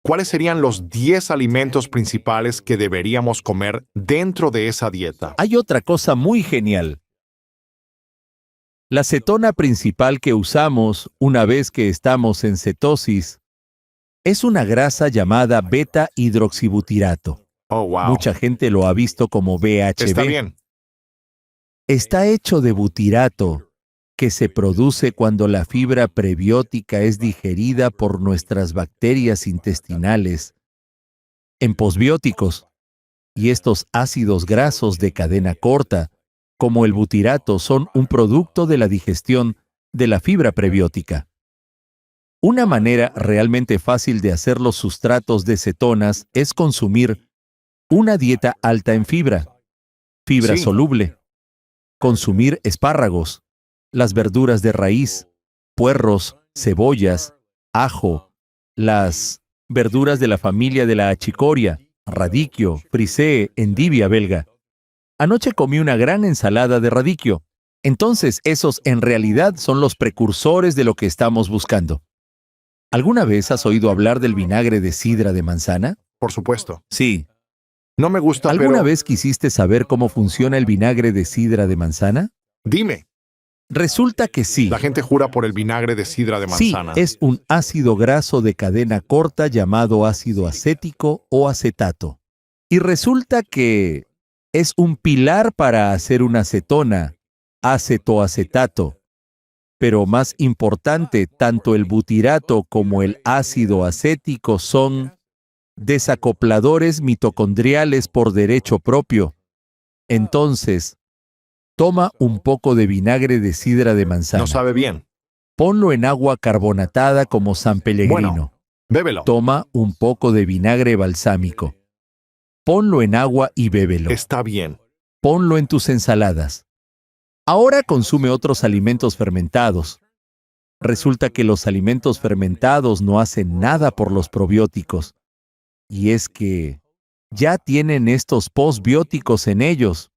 ¿Cuáles serían los 10 alimentos principales que deberíamos comer dentro de esa dieta? Hay otra cosa muy genial. La cetona principal que usamos una vez que estamos en cetosis es una grasa llamada beta-hidroxibutirato. Oh, wow. Mucha gente lo ha visto como BHB. Está bien. Está hecho de butirato, que se produce cuando la fibra prebiótica es digerida por nuestras bacterias intestinales en posbióticos. Y estos ácidos grasos de cadena corta, como el butirato, son un producto de la digestión de la fibra prebiótica. Una manera realmente fácil de hacer los sustratos de cetonas es consumir una dieta alta en fibra Sí. soluble, consumir espárragos, las verduras de raíz, puerros, cebollas, ajo, las verduras de la familia de la achicoria, radicchio, frisee, endivia belga. Anoche comí una gran ensalada de radicchio. Entonces, esos en realidad son los precursores de lo que estamos buscando. ¿Alguna vez has oído hablar del vinagre de sidra de manzana? Por supuesto. Sí. No me gusta, ¿Alguna pero... vez quisiste saber cómo funciona el vinagre de sidra de manzana? Dime. Resulta que sí. La gente jura por el vinagre de sidra de Sí, manzana. es un ácido graso de cadena corta llamado ácido acético o acetato. Y resulta que es un pilar para hacer una cetona, acetoacetato. Pero más importante, tanto el butirato como el ácido acético son desacopladores mitocondriales por derecho propio. Entonces, toma un poco de vinagre de sidra de manzana. No sabe bien. Ponlo en agua carbonatada como San Pellegrino. Bueno, bébelo. Toma un poco de vinagre balsámico. Ponlo en agua y bébelo. Está bien. Ponlo en tus ensaladas. Ahora consume otros alimentos fermentados. Resulta que los alimentos fermentados no hacen nada por los probióticos. Y es que ya tienen estos postbióticos en ellos.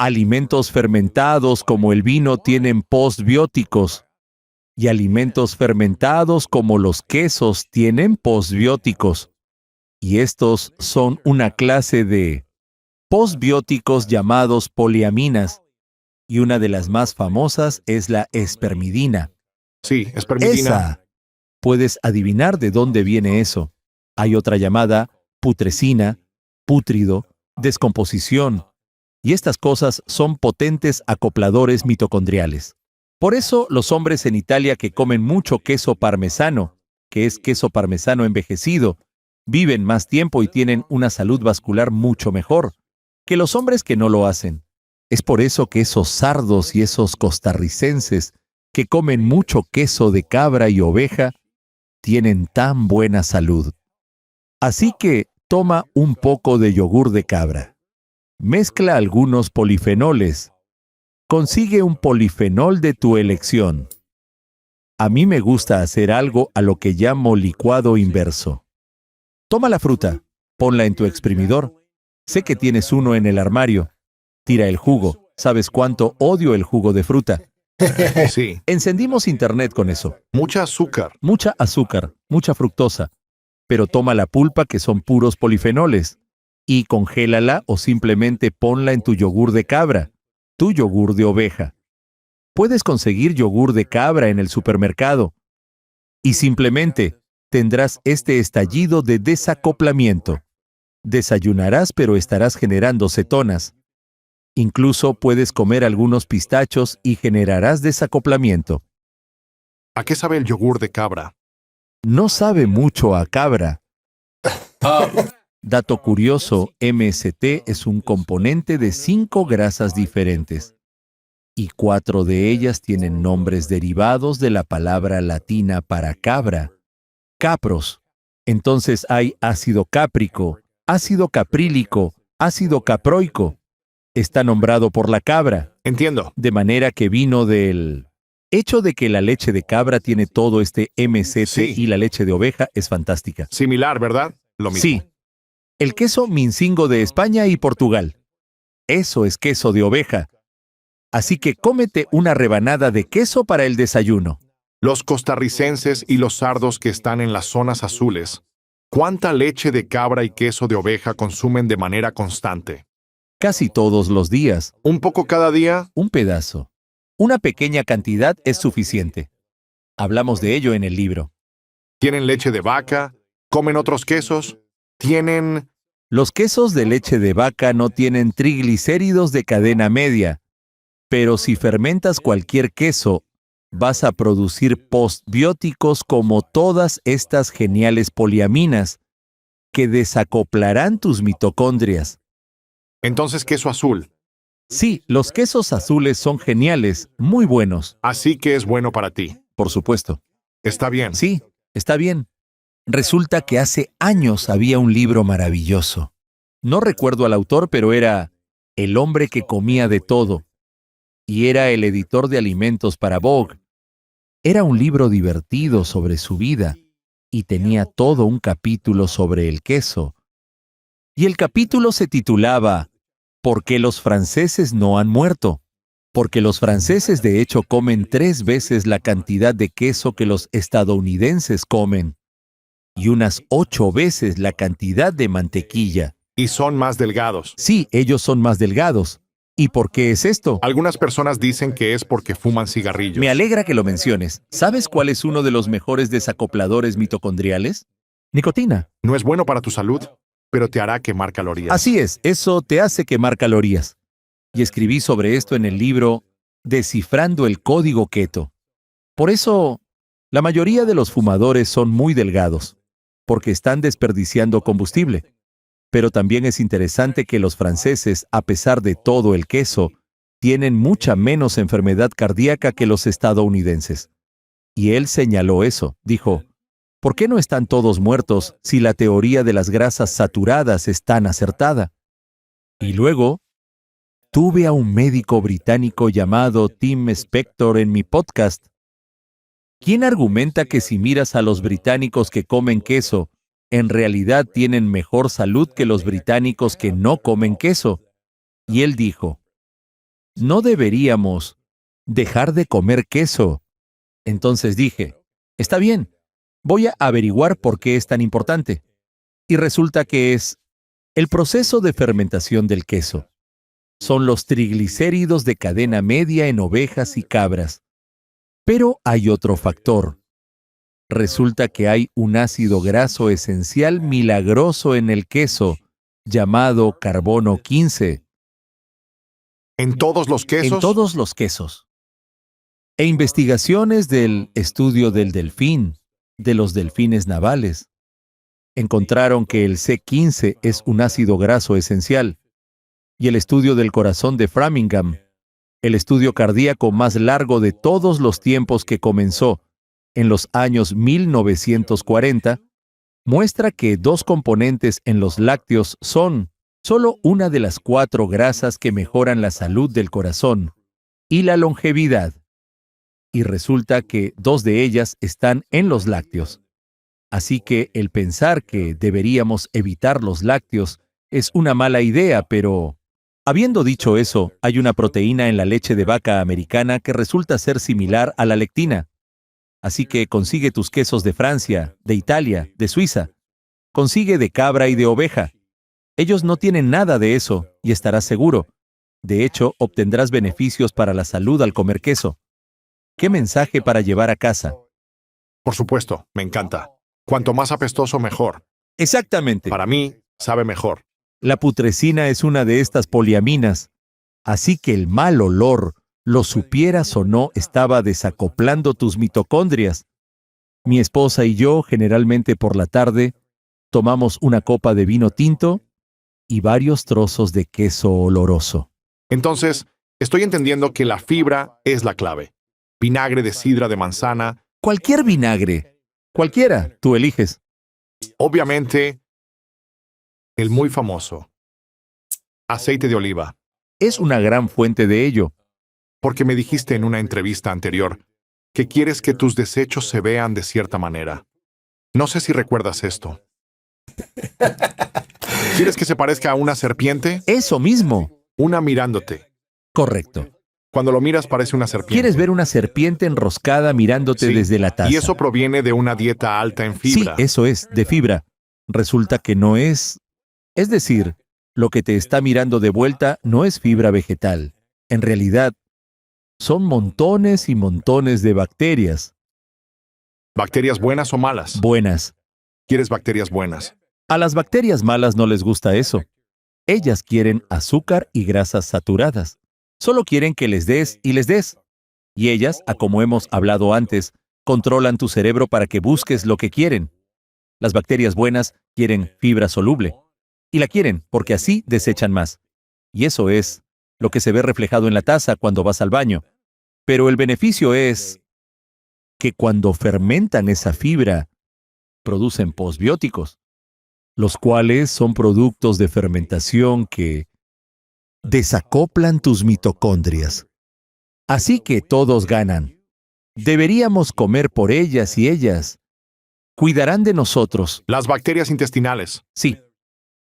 Alimentos fermentados como el vino tienen postbióticos. Y alimentos fermentados como los quesos tienen postbióticos. Y estos son una clase de postbióticos llamados poliaminas. Y una de las más famosas es la espermidina. Sí, espermidina. Esa. Puedes adivinar de dónde viene eso. Hay otra llamada putrescina, pútrido, descomposición. Y estas cosas son potentes acopladores mitocondriales. Por eso los hombres en Italia que comen mucho queso parmesano, que es queso parmesano envejecido, viven más tiempo y tienen una salud vascular mucho mejor que los hombres que no lo hacen. Es por eso que esos sardos y esos costarricenses que comen mucho queso de cabra y oveja tienen tan buena salud. Así que toma un poco de yogur de cabra. Mezcla algunos polifenoles. Consigue un polifenol de tu elección. A mí me gusta hacer algo a lo que llamo licuado inverso. Toma la fruta, ponla en tu exprimidor. Sé que tienes uno en el armario. Tira el jugo. ¿Sabes cuánto odio el jugo de fruta? Sí. Encendimos internet con eso. Mucha azúcar. Mucha azúcar, mucha fructosa. Pero toma la pulpa, que son puros polifenoles, y congélala o simplemente ponla en tu yogur de cabra, tu yogur de oveja. Puedes conseguir yogur de cabra en el supermercado. Y simplemente tendrás este estallido de desacoplamiento. Desayunarás, pero estarás generando cetonas. Incluso puedes comer algunos pistachos y generarás desacoplamiento. ¿A qué sabe el yogur de cabra? No sabe mucho a cabra. Dato curioso, MST es un componente de 5 grasas diferentes. Y 4 de ellas tienen nombres derivados de la palabra latina para cabra, capros. Entonces hay ácido cáprico, ácido caprílico, ácido caproico. Está nombrado por la cabra, Entiendo. de manera que vino del hecho de que la leche de cabra tiene todo este MCT Sí. y la leche de oveja es fantástica. Similar, ¿verdad? Lo mismo. Sí. El queso mincingo de España y Portugal. Eso es queso de oveja. Así que cómete una rebanada de queso para el desayuno. Los costarricenses y los sardos que están en las zonas azules ¿Cuánta leche de cabra y queso de oveja consumen de manera constante? Casi todos los días. ¿Un poco cada día? Un pedazo. Una pequeña cantidad es suficiente. Hablamos de ello en el libro. ¿Tienen leche de vaca? ¿Comen otros quesos? ¿Tienen...? Los quesos de leche de vaca no tienen triglicéridos de cadena media, pero si fermentas cualquier queso, vas a producir postbióticos como todas estas geniales poliaminas que desacoplarán tus mitocondrias. Entonces, queso azul. Sí, los quesos azules son geniales, muy buenos, Así que es bueno para ti. por supuesto. Está bien. Sí, está bien. Resulta que hace años había un libro maravilloso. No recuerdo al autor, pero era El hombre que comía de todo. Y era el editor de alimentos para Vogue. Era un libro divertido sobre su vida y tenía todo un capítulo sobre el queso. Y el capítulo se titulaba ¿Por qué los franceses no han muerto? Porque los franceses de hecho comen 3 veces la cantidad de queso que los estadounidenses comen y unas 8 veces la cantidad de mantequilla. Y son más delgados. Sí, ellos son más delgados. ¿Y por qué es esto? Algunas personas dicen que es porque fuman cigarrillos. Me alegra que lo menciones. ¿Sabes cuál es uno de los mejores desacopladores mitocondriales? Nicotina. No es bueno para tu salud, pero te hará quemar calorías. Así es, eso te hace quemar calorías. Y escribí sobre esto en el libro Descifrando el código keto. Por eso, la mayoría de los fumadores son muy delgados, porque están desperdiciando combustible. Pero también es interesante que los franceses, a pesar de todo el queso, tienen mucha menos enfermedad cardíaca que los estadounidenses. Y él señaló eso. Dijo, ¿por qué no están todos muertos si la teoría de las grasas saturadas es tan acertada? Y luego, tuve a un médico británico llamado Tim Spector en mi podcast, quien argumenta que si miras a los británicos que comen queso, en realidad tienen mejor salud que los británicos que no comen queso. Y él dijo, no deberíamos dejar de comer queso. Entonces dije, está bien, voy a averiguar por qué es tan importante. Y resulta que es el proceso de fermentación del queso. Son los triglicéridos de cadena media en ovejas y cabras. Pero hay otro factor. Resulta que hay un ácido graso esencial milagroso en el queso, llamado carbono 15. ¿En todos los quesos? En todos los quesos. E investigaciones del estudio del delfín, de los delfines navales, encontraron que el C15 es un ácido graso esencial. Y el estudio del corazón de Framingham, el estudio cardíaco más largo de todos los tiempos que comenzó en los años 1940, muestra que 2 componentes en los lácteos son solo una de las 4 grasas que mejoran la salud del corazón y la longevidad. Y resulta que 2 de ellas están en los lácteos. Así que el pensar que deberíamos evitar los lácteos es una mala idea, pero habiendo dicho eso, hay una proteína en la leche de vaca americana que resulta ser similar a la lectina. Así que consigue tus quesos de Francia, de Italia, de Suiza. Consigue de cabra y de oveja. Ellos no tienen nada de eso, y estarás seguro. De hecho, obtendrás beneficios para la salud al comer queso. ¿Qué mensaje para llevar a casa? Por supuesto, me encanta. Cuanto más apestoso, mejor. Exactamente. Para mí, sabe mejor. La putrescina es una de estas poliaminas, así que el mal olor, lo supieras o no, estaba desacoplando tus mitocondrias. Mi esposa y yo, generalmente por la tarde, tomamos una copa de vino tinto y varios trozos de queso oloroso. Entonces, estoy entendiendo que la fibra es la clave. Vinagre de sidra de manzana. Cualquier vinagre, cualquiera, tú eliges. Obviamente, el muy famoso aceite de oliva. Es una gran fuente de ello. Porque me dijiste en una entrevista anterior que quieres que tus desechos se vean de cierta manera. No sé si recuerdas esto. ¿Quieres que se parezca a una serpiente? Eso mismo. Una mirándote. Correcto. Cuando lo miras parece una serpiente. ¿Quieres ver una serpiente enroscada mirándote Sí, desde la taza? y eso proviene de una dieta alta en fibra. Sí, eso es, de fibra. resulta que no es. Es decir, lo que te está mirando de vuelta no es fibra vegetal. En realidad, son montones y montones de bacterias ¿Bacterias buenas o malas? buenas. ¿Quieres bacterias buenas? A las bacterias malas no les gusta eso. Ellas quieren azúcar y grasas saturadas. Solo quieren que les des y les des. Y ellas, como hemos hablado antes, controlan tu cerebro para que busques lo que quieren. Las bacterias buenas quieren fibra soluble. Y la quieren porque así desechan más. Y eso es lo que se ve reflejado en la taza cuando vas al baño. Pero el beneficio es que cuando fermentan esa fibra, producen posbióticos, los cuales son productos de fermentación que desacoplan tus mitocondrias. Así que todos ganan. Deberíamos comer por ellas y ellas cuidarán de nosotros. Las bacterias intestinales. Sí,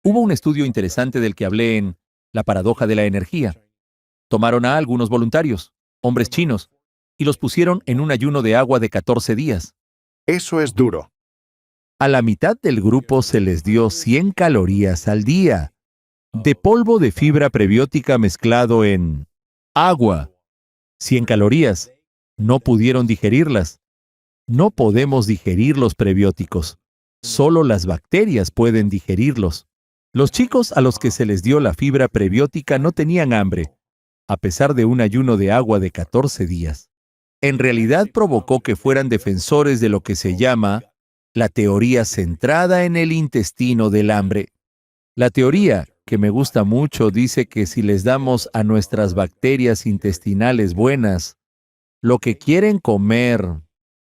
hubo un estudio interesante del que hablé en La paradoja de la energía. Tomaron a algunos voluntarios, hombres chinos, y los pusieron en un ayuno de agua de 14 días. Eso es duro. A la mitad del grupo se les dio 100 calorías al día de polvo de fibra prebiótica mezclado en agua. 100 calorías. No pudieron digerirlas. No podemos digerir los prebióticos. Solo las bacterias pueden digerirlos. Los chicos a los que se les dio la fibra prebiótica no tenían hambre, a pesar de un ayuno de agua de 14 días. En realidad provocó que fueran defensores de lo que se llama la teoría centrada en el intestino del hambre. La teoría, que me gusta mucho, dice que si les damos a nuestras bacterias intestinales buenas lo que quieren comer,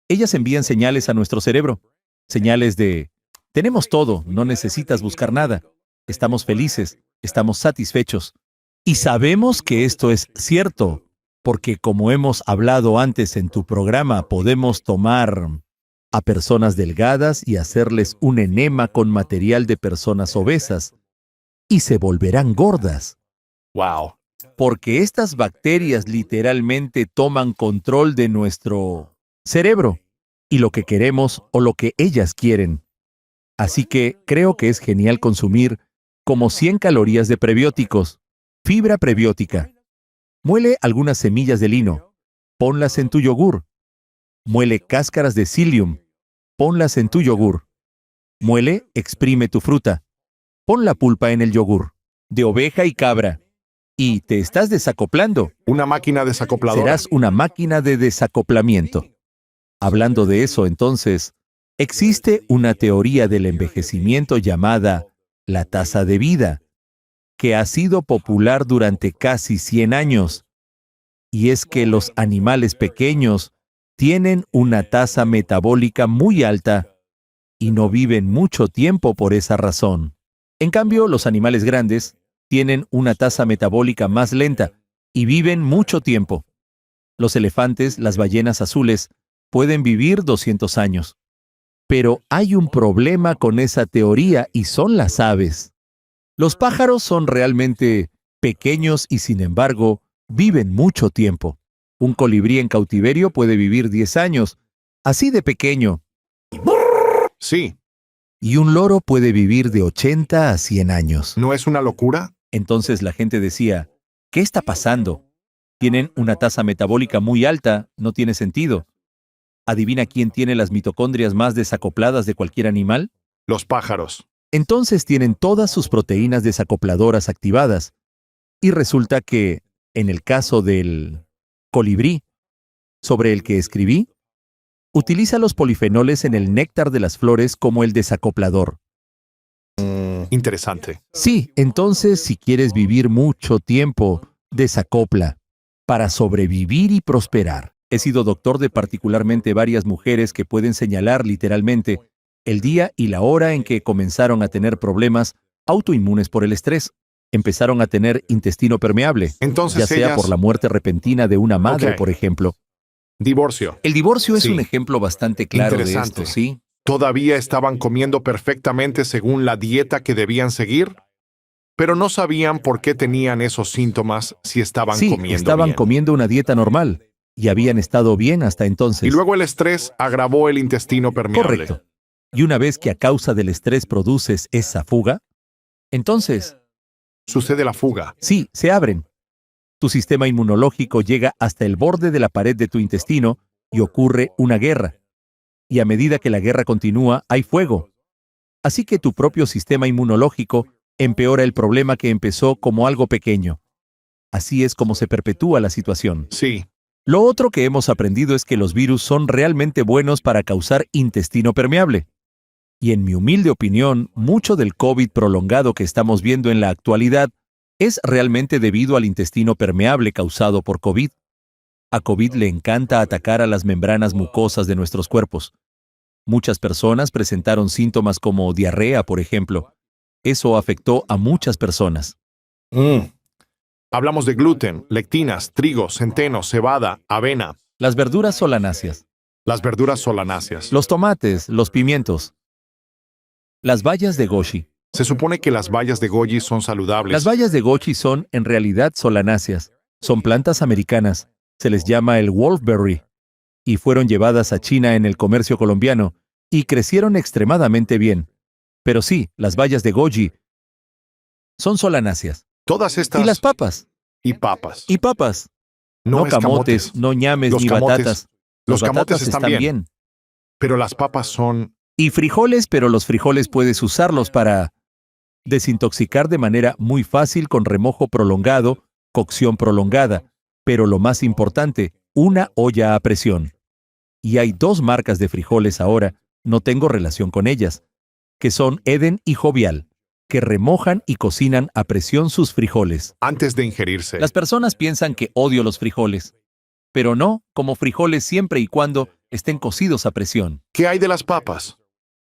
ellas envían señales a nuestro cerebro. Señales de, tenemos todo, no necesitas buscar nada. Estamos felices, estamos satisfechos. Y sabemos que esto es cierto, porque como hemos hablado antes en tu programa, podemos tomar a personas delgadas y hacerles un enema con material de personas obesas, y se volverán gordas. Wow. Porque estas bacterias literalmente toman control de nuestro cerebro y lo que queremos o lo que ellas quieren. Así que creo que es genial consumir como 100 calorías de prebióticos, fibra prebiótica. Muele algunas semillas de lino, ponlas en tu yogur. Muele cáscaras de psyllium, ponlas en tu yogur. Muele, exprime tu fruta. Pon la pulpa en el yogur, de oveja y cabra. Y te estás desacoplando. Una máquina desacopladora. Serás una máquina de desacoplamiento. Hablando de eso, entonces, existe una teoría del envejecimiento llamada la tasa de vida, que ha sido popular durante casi 100 años. Y es que los animales pequeños tienen una tasa metabólica muy alta y no viven mucho tiempo por esa razón. En cambio, los animales grandes tienen una tasa metabólica más lenta y viven mucho tiempo. Los elefantes, las ballenas azules, pueden vivir 200 años. Pero hay un problema con esa teoría y son las aves. Los pájaros son realmente pequeños y sin embargo viven mucho tiempo. Un colibrí en cautiverio puede vivir 10 años, así de pequeño. Sí. Y un loro puede vivir de 80 a 100 años. ¿No es una locura? Entonces la gente decía, ¿qué está pasando? Tienen una tasa metabólica muy alta, no tiene sentido. ¿Adivina quién tiene las mitocondrias más desacopladas de cualquier animal? Los pájaros. Entonces tienen todas sus proteínas desacopladoras activadas. Y resulta que, en el caso del colibrí, sobre el que escribí, utiliza los polifenoles en el néctar de las flores como el desacoplador. Interesante. Sí, entonces si quieres vivir mucho tiempo, desacopla para sobrevivir y prosperar. He sido doctor de particularmente varias mujeres que pueden señalar literalmente el día y la hora en que comenzaron a tener problemas autoinmunes por el estrés. Empezaron a tener intestino permeable, Entonces ya sea ellas- por la muerte repentina de una madre, Ok. por ejemplo. Divorcio. El divorcio es Sí. un ejemplo bastante claro de Interesante. esto, ¿sí? Todavía estaban comiendo perfectamente según la dieta que debían seguir, pero no sabían por qué tenían esos síntomas si estaban Sí, comiendo estaban bien. comiendo una dieta normal y habían estado bien hasta entonces. Y luego el estrés agravó el intestino permeable. Correcto. Y una vez que a causa del estrés produces esa fuga, entonces, Sucede la fuga. sí, se abren. Tu sistema inmunológico llega hasta el borde de la pared de tu intestino y ocurre una guerra. Y a medida que la guerra continúa, hay fuego. Así que tu propio sistema inmunológico empeora el problema que empezó como algo pequeño. Así es como se perpetúa la situación. Sí. Lo otro que hemos aprendido es que los virus son realmente buenos para causar intestino permeable. Y en mi humilde opinión, mucho del COVID prolongado que estamos viendo en la actualidad es realmente debido al intestino permeable causado por COVID. A COVID le encanta atacar a las membranas mucosas de nuestros cuerpos. Muchas personas presentaron síntomas como diarrea, por ejemplo. Eso afectó a muchas personas. Hablamos de gluten, lectinas, trigo, centeno, cebada, avena, Las verduras solanáceas, las verduras solanáceas. los tomates, los pimientos, las bayas de goji. Se supone que las bayas de goji son saludables. Las bayas de goji son, en realidad, solanáceas. Son plantas americanas. Se les llama el wolfberry. Y fueron llevadas a China en el comercio colombiano y crecieron extremadamente bien. Pero sí, las bayas de goji son solanáceas. Todas estas Y las papas. y papas. Y papas. No es camotes, no ñames Los ni camotes- batatas. los Las camotes batatas están bien. Pero las papas son... Y frijoles, pero los frijoles puedes usarlos para desintoxicar de manera muy fácil con remojo prolongado, cocción prolongada, pero lo más importante, una olla a presión. Y hay 2 marcas de frijoles ahora, no tengo relación con ellas, que son Eden y Jovial, que remojan y cocinan a presión sus frijoles. antes de ingerirse. Las personas piensan que odio los frijoles, pero no, como frijoles siempre y cuando estén cocidos a presión. ¿Qué hay de las papas?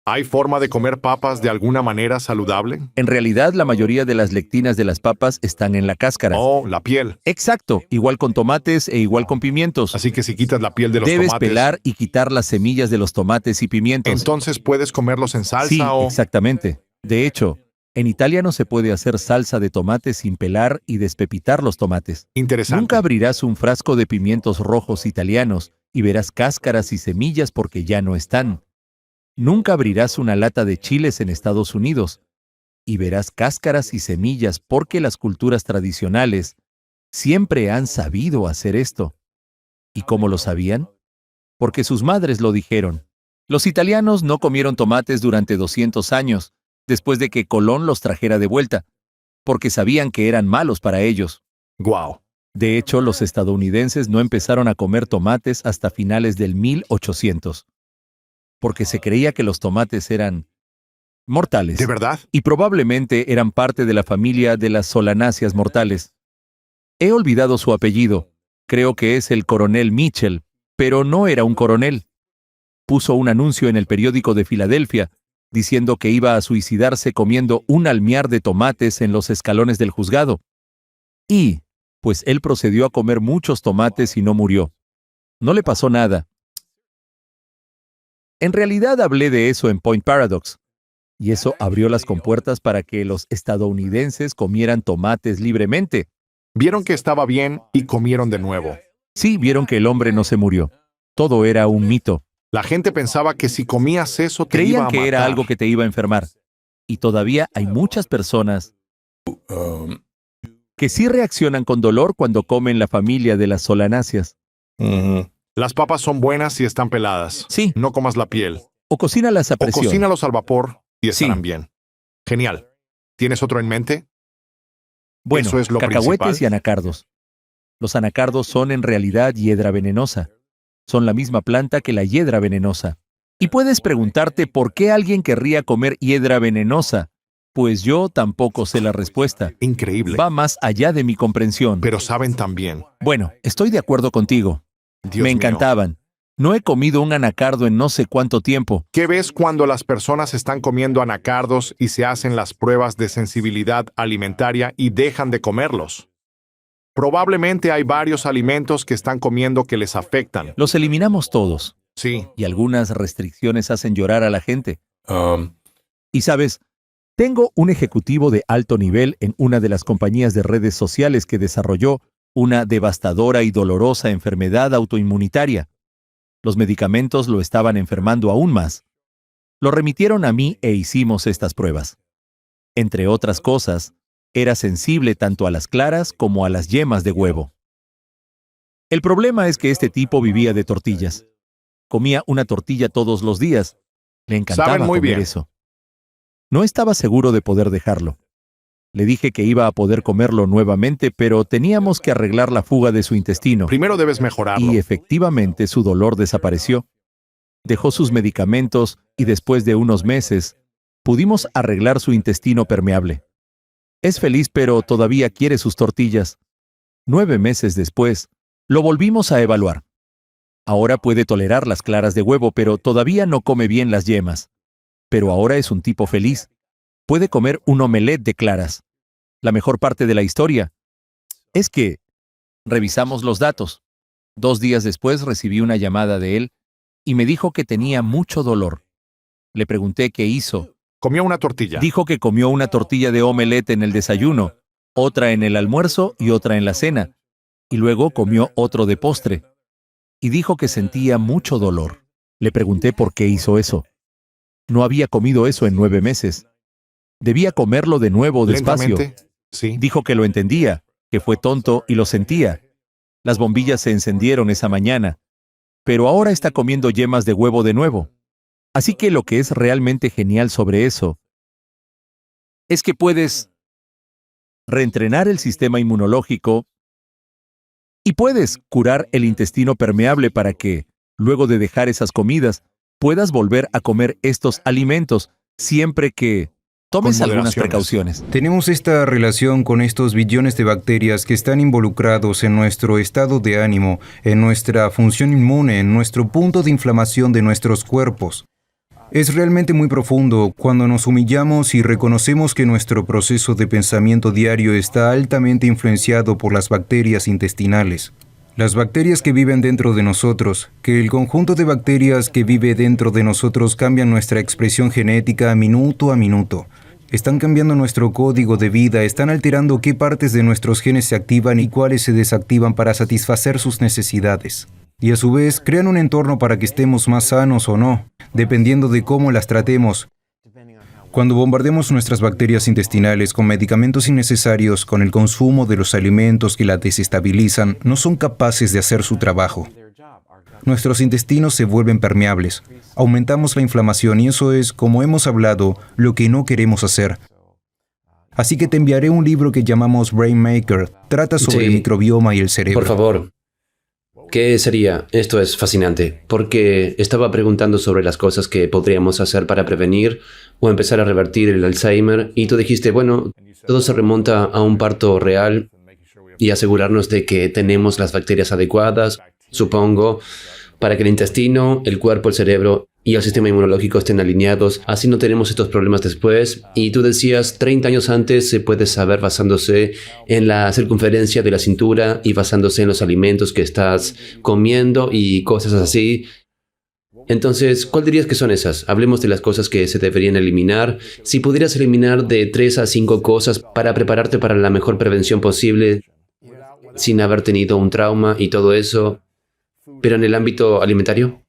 ¿Hay forma de comer papas de alguna manera saludable? En realidad, la mayoría de las lectinas de las papas están en la cáscara. Oh, la piel. Exacto, igual con tomates e igual con pimientos. Así que si quitas la piel de los Debes tomates, pelar y quitar las semillas de los tomates y pimientos. entonces puedes comerlos en salsa Sí, o... exactamente. De hecho, en Italia no se puede hacer salsa de tomate sin pelar y despepitar los tomates. Interesante. Nunca abrirás un frasco de pimientos rojos italianos y verás cáscaras y semillas porque ya no están. Nunca abrirás una lata de chiles en Estados Unidos y verás cáscaras y semillas porque las culturas tradicionales siempre han sabido hacer esto. ¿Y cómo lo sabían? Porque sus madres lo dijeron. Los italianos no comieron tomates durante 200 años, después de que Colón los trajera de vuelta, porque sabían que eran malos para ellos. Guau. De hecho, los estadounidenses no empezaron a comer tomates hasta finales del 1800, porque se creía que los tomates eran mortales. ¿De verdad? Y probablemente eran parte de la familia de las solanáceas mortales. He olvidado su apellido. Creo que es el coronel Mitchell, pero no era un coronel. Puso un anuncio en el periódico de Filadelfia diciendo que iba a suicidarse comiendo un almiar de tomates en los escalones del juzgado. Y, pues él procedió a comer muchos tomates y no murió. No le pasó nada. En realidad hablé de eso en Point Paradox, y eso abrió las compuertas para que los estadounidenses comieran tomates libremente. Vieron que estaba bien y comieron de nuevo. Sí, vieron que el hombre no se murió. Todo era un mito. La gente pensaba que si comías eso te iba Creían a que era matar. algo que te iba a enfermar. Y todavía hay muchas personas que sí reaccionan con dolor cuando comen la familia de las solanáceas. Las papas son buenas si están peladas. Sí, No comas la piel. o cocínalas a O presión. cocínalos al vapor y estarán Sí. bien. Genial. ¿Tienes otro en mente? Bueno, Eso es lo cacahuetes principal. y anacardos. Los anacardos son en realidad hiedra venenosa. Son la misma planta que la hiedra venenosa. Y puedes preguntarte por qué alguien querría comer hiedra venenosa. Pues yo tampoco sé la respuesta. Increíble. Va más allá de mi comprensión. Pero saben también. Bueno, estoy de acuerdo contigo. Dios Me mío. encantaban. No he comido un anacardo en no sé cuánto tiempo. ¿Qué ves cuando las personas están comiendo anacardos y se hacen las pruebas de sensibilidad alimentaria y dejan de comerlos? Probablemente hay varios alimentos que están comiendo que les afectan. Los eliminamos todos. Sí. Y algunas restricciones hacen llorar a la gente. Y sabes, tengo un ejecutivo de alto nivel en una de las compañías de redes sociales que desarrolló una devastadora y dolorosa enfermedad autoinmunitaria. Los medicamentos lo estaban enfermando aún más. Lo remitieron a mí e hicimos estas pruebas. Entre otras cosas, era sensible tanto a las claras como a las yemas de huevo. El problema es que este tipo vivía de tortillas. Comía una tortilla todos los días. Le encantaba Saben muy comer bien. eso. No estaba seguro de poder dejarlo. Le dije que iba a poder comerlo nuevamente, pero teníamos que arreglar la fuga de su intestino. Primero debes mejorarlo. Y efectivamente su dolor desapareció. Dejó sus medicamentos y después de unos meses, pudimos arreglar su intestino permeable. Es feliz, pero todavía quiere sus tortillas. 9 meses después, lo volvimos a evaluar. Ahora puede tolerar las claras de huevo, pero todavía no come bien las yemas. Pero ahora es un tipo feliz. Puede comer un omelette de claras. La mejor parte de la historia es que revisamos los datos. 2 días después recibí una llamada de él y me dijo que tenía mucho dolor. Le pregunté qué hizo. Comió una tortilla. Dijo que comió una tortilla de omelette en el desayuno, otra en el almuerzo y otra en la cena, y luego comió otro de postre. Y dijo que sentía mucho dolor. Le pregunté por qué hizo eso. No había comido eso en 9 meses. Debía comerlo de nuevo despacio. Lentamente. Sí. Dijo que lo entendía, que fue tonto y lo sentía. Las bombillas se encendieron esa mañana, pero ahora está comiendo yemas de huevo de nuevo. Así que lo que es realmente genial sobre eso es que puedes reentrenar el sistema inmunológico y puedes curar el intestino permeable para que, luego de dejar esas comidas, puedas volver a comer estos alimentos siempre que tomes Con algunas moderaciones. precauciones. Tenemos esta relación con estos billones de bacterias que están involucrados en nuestro estado de ánimo, en nuestra función inmune, en nuestro punto de inflamación de nuestros cuerpos. Es realmente muy profundo cuando nos humillamos y reconocemos que nuestro proceso de pensamiento diario está altamente influenciado por las bacterias intestinales. Las bacterias que viven dentro de nosotros, que el conjunto de bacterias que vive dentro de nosotros cambian nuestra expresión genética minuto a minuto. Están cambiando nuestro código de vida, están alterando qué partes de nuestros genes se activan y cuáles se desactivan para satisfacer sus necesidades. Y a su vez, crean un entorno para que estemos más sanos o no, dependiendo de cómo las tratemos. Cuando bombardeamos nuestras bacterias intestinales con medicamentos innecesarios, con el consumo de los alimentos que la desestabilizan, no son capaces de hacer su trabajo. Nuestros intestinos se vuelven permeables, aumentamos la inflamación y eso es, como hemos hablado, lo que no queremos hacer. Así que te enviaré un libro que llamamos Brain Maker. Trata sobre el microbioma y el cerebro. Por favor. ¿Qué sería? Esto es fascinante, porque estaba preguntando sobre las cosas que podríamos hacer para prevenir o empezar a revertir el Alzheimer y tú dijiste, bueno, todo se remonta a un parto real y asegurarnos de que tenemos las bacterias adecuadas, supongo, para que el intestino, el cuerpo, el cerebro y el sistema inmunológico estén alineados, así no tenemos estos problemas después. Y tú decías, 30 años antes se puede saber basándose en la circunferencia de la cintura y basándose en los alimentos que estás comiendo y cosas así. Entonces, ¿cuál dirías que son esas? Hablemos de las cosas que se deberían eliminar. Si pudieras eliminar de 3 a 5 cosas para prepararte para la mejor prevención posible, sin haber tenido un trauma y todo eso, pero en el ámbito alimentario.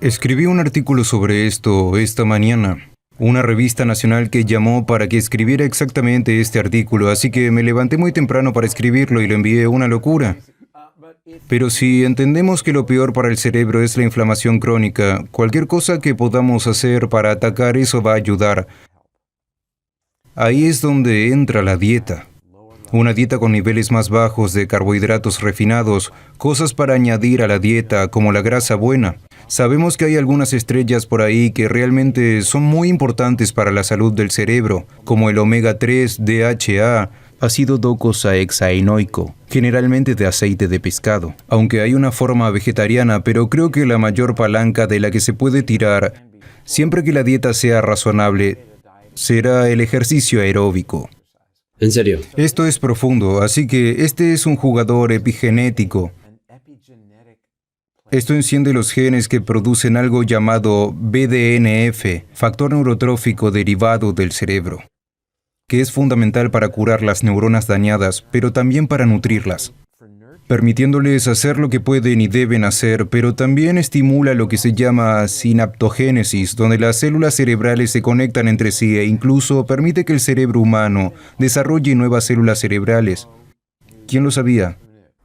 Escribí un artículo sobre esto esta mañana. Una revista nacional que llamó para que escribiera exactamente este artículo, así que me levanté muy temprano para escribirlo y lo envié. Una locura. Pero si entendemos que lo peor para el cerebro es la inflamación crónica, cualquier cosa que podamos hacer para atacar eso va a ayudar. Ahí es donde entra la dieta. Una dieta con niveles más bajos de carbohidratos refinados, cosas para añadir a la dieta como la grasa buena. Sabemos que hay algunas estrellas por ahí que realmente son muy importantes para la salud del cerebro, como el omega 3, DHA, ácido docosahexaenoico, generalmente de aceite de pescado. Aunque hay una forma vegetariana, pero creo que la mayor palanca de la que se puede tirar, siempre que la dieta sea razonable, será el ejercicio aeróbico. ¿En serio? Esto es profundo, así que este es un jugador epigenético. Esto enciende los genes que producen algo llamado BDNF, factor neurotrófico derivado del cerebro, que es fundamental para curar las neuronas dañadas, pero también para nutrirlas. permitiéndoles hacer lo que pueden y deben hacer, pero también estimula lo que se llama sinaptogénesis, donde las células cerebrales se conectan entre sí e incluso permite que el cerebro humano desarrolle nuevas células cerebrales. ¿Quién lo sabía?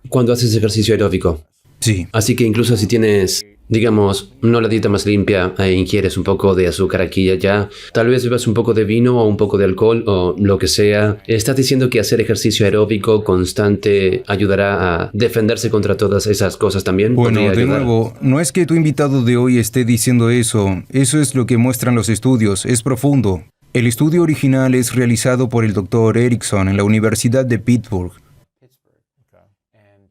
Cuando haces ejercicio aeróbico. Sí. Así que incluso si tienes, digamos, no la dieta más limpia e ingieres un poco de azúcar aquí y allá, tal vez bebas un poco de vino o un poco de alcohol o lo que sea, estás diciendo que hacer ejercicio aeróbico constante ayudará a defenderse contra todas esas cosas también. Bueno, ¿Podría de ayudar? nuevo, no es que tu invitado de hoy esté diciendo eso. Eso es lo que muestran los estudios. Es profundo. El estudio original es realizado por el Dr. Erickson en la Universidad de Pittsburgh.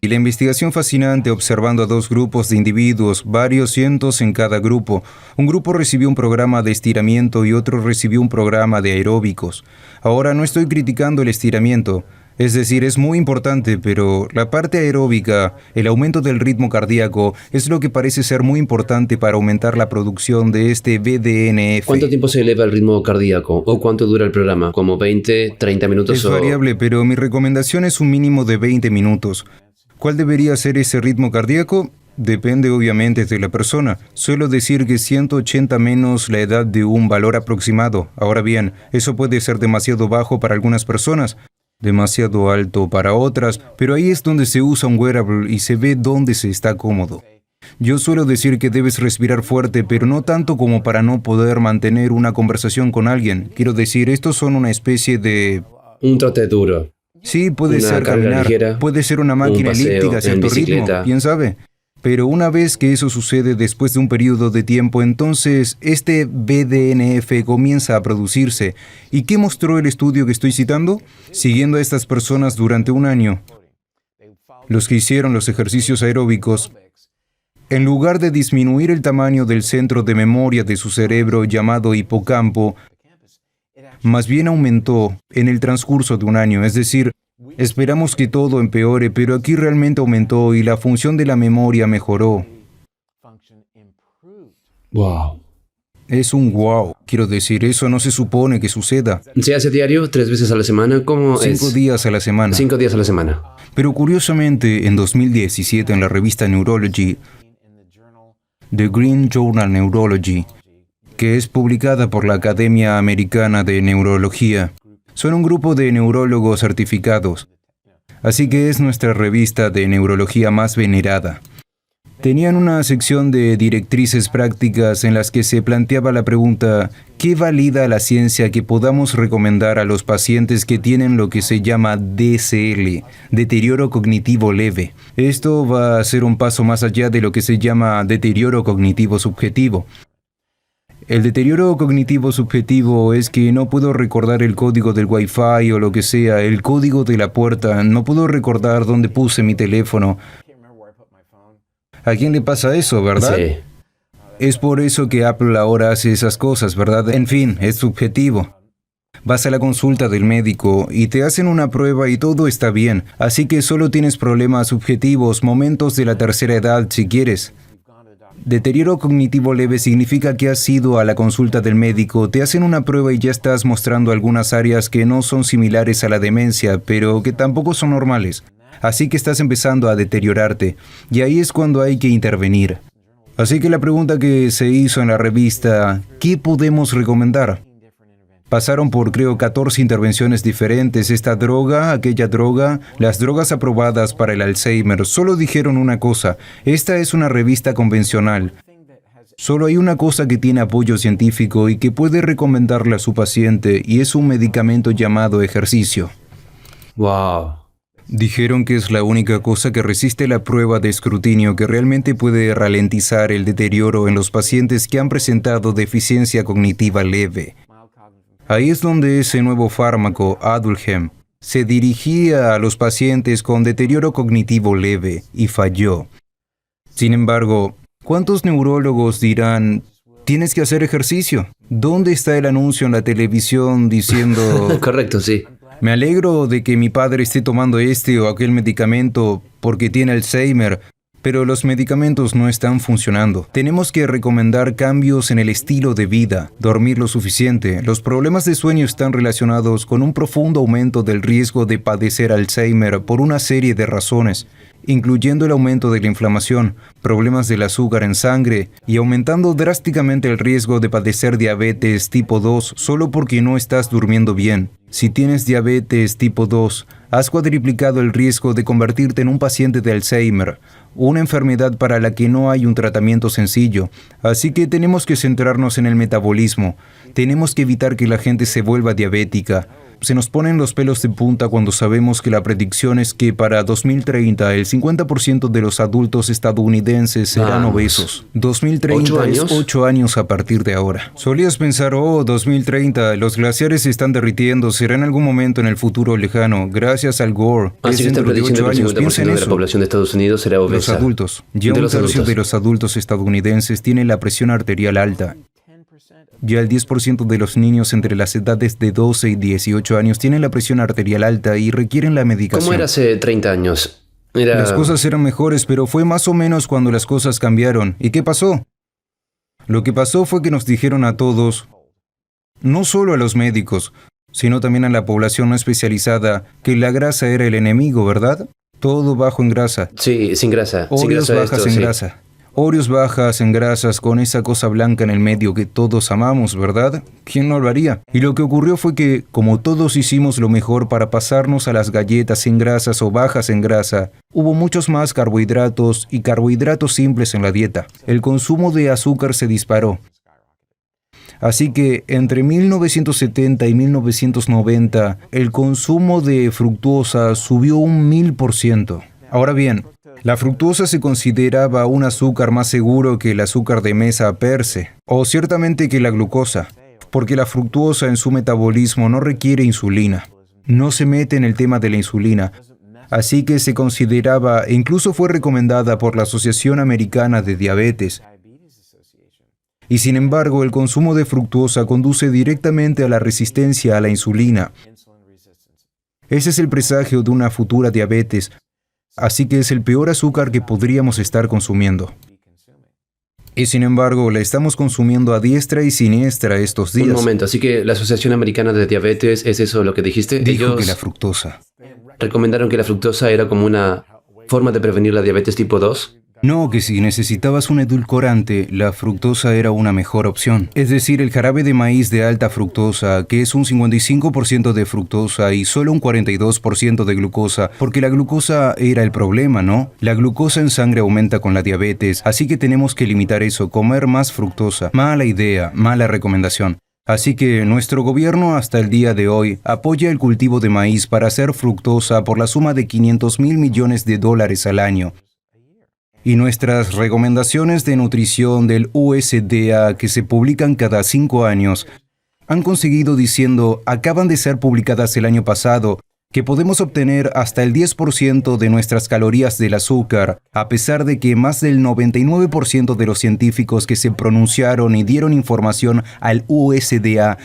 Y la investigación fascinante observando a dos grupos de individuos, varios cientos en cada grupo. Un grupo recibió un programa de estiramiento y otro recibió un programa de aeróbicos. Ahora no estoy criticando el estiramiento, es decir, es muy importante, pero la parte aeróbica, el aumento del ritmo cardíaco, es lo que parece ser muy importante para aumentar la producción de este BDNF. ¿Cuánto tiempo se eleva el ritmo cardíaco? ¿O cuánto dura el programa? ¿Como 20, 30 minutos? Es o... variable, pero mi recomendación es un mínimo de 20 minutos. ¿Cuál debería ser ese ritmo cardíaco? Depende obviamente de la persona. Suelo decir que 180 menos la edad de un valor aproximado. Ahora bien, eso puede ser demasiado bajo para algunas personas, demasiado alto para otras, pero ahí es donde se usa un wearable y se ve dónde se está cómodo. Yo suelo decir que debes respirar fuerte, pero no tanto como para no poder mantener una conversación con alguien. Quiero decir, estos son una especie de... Un trote duro. Sí, puede Una ser carga caminar, ligera, puede ser una máquina paseo elíptica a en cierto ritmo, bicicleta. quién sabe. Pero una vez que eso sucede después de un periodo de tiempo, entonces este BDNF comienza a producirse. ¿Y qué mostró el estudio que estoy citando? Siguiendo a estas personas durante un año, los que hicieron los ejercicios aeróbicos, en lugar de disminuir el tamaño del centro de memoria de su cerebro llamado hipocampo, más bien aumentó en el transcurso de un año, es decir, esperamos que todo empeore, pero aquí realmente aumentó y la función de la memoria mejoró. Wow. Es un wow, quiero decir, eso no se supone que suceda. ¿Se hace diario? ¿3 veces a la semana? ¿Cómo 5 es? días a la semana. 5 días a la semana. Pero curiosamente, en 2017 en la revista Neurology, The Green Journal Neurology, que es publicada por la Academia Americana de Neurología, son un grupo de neurólogos certificados, así que es nuestra revista de neurología más venerada. Tenían una sección de directrices prácticas en las que se planteaba la pregunta, ¿qué valida la ciencia que podamos recomendar a los pacientes que tienen lo que se llama DCL, deterioro cognitivo leve? Esto va a ser un paso más allá de lo que se llama deterioro cognitivo subjetivo. El deterioro cognitivo subjetivo es que no puedo recordar el código del Wi-Fi o lo que sea, el código de la puerta, no puedo recordar dónde puse mi teléfono. ¿A quién le pasa eso, verdad? Sí. Es por eso que Apple ahora hace esas cosas, ¿verdad? En fin, es subjetivo. Vas a la consulta del médico y te hacen una prueba y todo está bien, así que solo tienes problemas subjetivos, momentos de la tercera edad si quieres. Deterioro cognitivo leve significa que has ido a la consulta del médico, te hacen una prueba y ya estás mostrando algunas áreas que no son similares a la demencia, pero que tampoco son normales. Así que estás empezando a deteriorarte, y ahí es cuando hay que intervenir. Así que la pregunta que se hizo en la revista, ¿qué podemos recomendar? Pasaron por, creo, 14 intervenciones diferentes, esta droga, aquella droga, las drogas aprobadas para el Alzheimer. Solo dijeron una cosa, esta es una revista convencional. Solo hay una cosa que tiene apoyo científico y que puede recomendarle a su paciente, y es un medicamento llamado ejercicio. Wow. Dijeron que es la única cosa que resiste la prueba de escrutinio que realmente puede ralentizar el deterioro en los pacientes que han presentado deficiencia cognitiva leve. Ahí es donde ese nuevo fármaco, Adulhem, se dirigía a los pacientes con deterioro cognitivo leve y falló. Sin embargo, ¿cuántos neurólogos dirán, tienes que hacer ejercicio? ¿Dónde está el anuncio en la televisión diciendo... Correcto, sí. Me alegro de que mi padre esté tomando este o aquel medicamento porque tiene Alzheimer, pero los medicamentos no están funcionando. Tenemos que recomendar cambios en el estilo de vida, dormir lo suficiente. Los problemas de sueño están relacionados con un profundo aumento del riesgo de padecer Alzheimer por una serie de razones. incluyendo el aumento de la inflamación, problemas del azúcar en sangre y aumentando drásticamente el riesgo de padecer diabetes tipo 2 solo porque no estás durmiendo bien. Si tienes diabetes tipo 2, has cuadriplicado el riesgo de convertirte en un paciente de Alzheimer, una enfermedad para la que no hay un tratamiento sencillo. Así que tenemos que centrarnos en el metabolismo. Tenemos que evitar que la gente se vuelva diabética. Se nos ponen los pelos de punta cuando sabemos que la predicción es que para 2030 el 50% de los adultos estadounidenses serán obesos. 2030 es 8 años a partir de ahora. Solías pensar, 2030, los glaciares se están derritiendo, será en algún momento en el futuro lejano, gracias al Gore. Así que está prediciendo que el 50% de la población de Estados Unidos será obesa. Los adultos. Ya un tercio de los adultos estadounidenses tienen la presión arterial alta. Ya el 10% de los niños entre las edades de 12 y 18 años tienen la presión arterial alta y requieren la medicación. ¿Cómo era hace 30 años? Las cosas eran mejores, pero fue más o menos cuando las cosas cambiaron. ¿Y qué pasó? Lo que pasó fue que nos dijeron a todos, no solo a los médicos, sino también a la población no especializada, que la grasa era el enemigo, ¿verdad? Todo bajo en grasa. Sí, sin grasa. Oreos bajas en grasa. Oreos bajas en grasas con esa cosa blanca en el medio que todos amamos, ¿verdad? ¿Quién no lo haría? Y lo que ocurrió fue que, como todos hicimos lo mejor para pasarnos a las galletas sin grasas o bajas en grasa, hubo muchos más carbohidratos y carbohidratos simples en la dieta. El consumo de azúcar se disparó. Así que entre 1970 y 1990, el consumo de fructuosa subió un 1000%. Ahora bien, la fructuosa se consideraba un azúcar más seguro que el azúcar de mesa per se, o ciertamente que la glucosa, porque la fructuosa en su metabolismo no requiere insulina, no se mete en el tema de la insulina, así que se consideraba e incluso fue recomendada por la Asociación Americana de Diabetes. Y sin embargo, el consumo de fructuosa conduce directamente a la resistencia a la insulina. Ese es el presagio de una futura diabetes. Así que es el peor azúcar que podríamos estar consumiendo. Y sin embargo, la estamos consumiendo a diestra y siniestra estos días. Un momento, así que la Asociación Americana de Diabetes, ¿es eso lo que dijiste? Dijo que la fructosa. ¿Recomendaron que la fructosa era como una forma de prevenir la diabetes tipo 2? No, que si necesitabas un edulcorante, la fructosa era una mejor opción. Es decir, el jarabe de maíz de alta fructosa, que es un 55% de fructosa y solo un 42% de glucosa, porque la glucosa era el problema, ¿no? La glucosa en sangre aumenta con la diabetes, así que tenemos que limitar eso, comer más fructosa. Mala idea, mala recomendación. Así que nuestro gobierno hasta el día de hoy apoya el cultivo de maíz para hacer fructosa por la suma de $500 mil millones al año. Y nuestras recomendaciones de nutrición del USDA que se publican cada 5 años han conseguido diciendo, acaban de ser publicadas el año pasado, que podemos obtener hasta el 10% de nuestras calorías del azúcar, a pesar de que más del 99% de los científicos que se pronunciaron y dieron información al USDA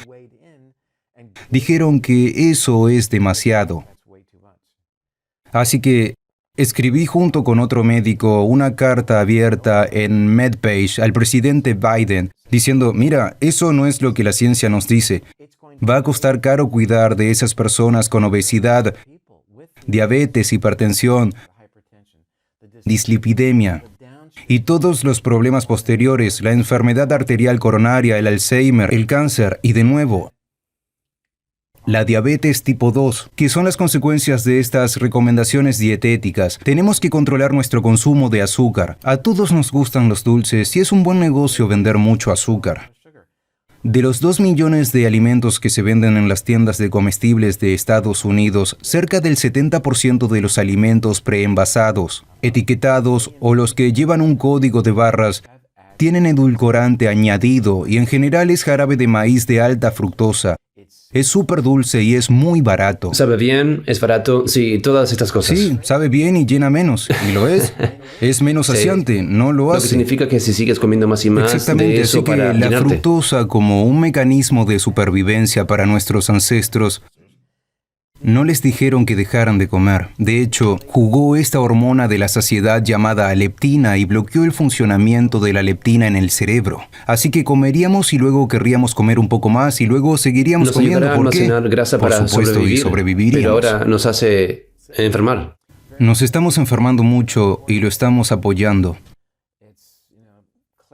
dijeron que eso es demasiado. Así que escribí junto con otro médico una carta abierta en MedPage al presidente Biden, diciendo, mira, eso no es lo que la ciencia nos dice. Va a costar caro cuidar de esas personas con obesidad, diabetes, hipertensión, dislipidemia y todos los problemas posteriores, la enfermedad arterial coronaria, el Alzheimer, el cáncer y de nuevo, la diabetes tipo 2, que son las consecuencias de estas recomendaciones dietéticas. Tenemos que controlar nuestro consumo de azúcar. A todos nos gustan los dulces y es un buen negocio vender mucho azúcar. De los 2 millones de alimentos que se venden en las tiendas de comestibles de Estados Unidos, cerca del 70% de los alimentos preenvasados, etiquetados o los que llevan un código de barras, tienen edulcorante añadido y en general es jarabe de maíz de alta fructosa. Es súper dulce y es muy barato. ¿Sabe bien? ¿Es barato? Sí, todas estas cosas. Sí, sabe bien y llena menos. ¿Y lo es? Es menos saciante, no lo hace. Lo que significa que si sigues comiendo más y más exactamente, de eso así que para la llenarte. fructosa como un mecanismo de supervivencia para nuestros ancestros, no les dijeron que dejaran de comer. De hecho, jugó esta hormona de la saciedad llamada leptina y bloqueó el funcionamiento de la leptina en el cerebro. Así que comeríamos y luego querríamos comer un poco más y luego seguiríamos Nos comiendo. ayudará a ¿Por qué? almacenar grasa Por para supuesto, y sobrevivir, sobreviviríamos. pero ahora nos hace enfermar. Nos estamos enfermando mucho y lo estamos apoyando.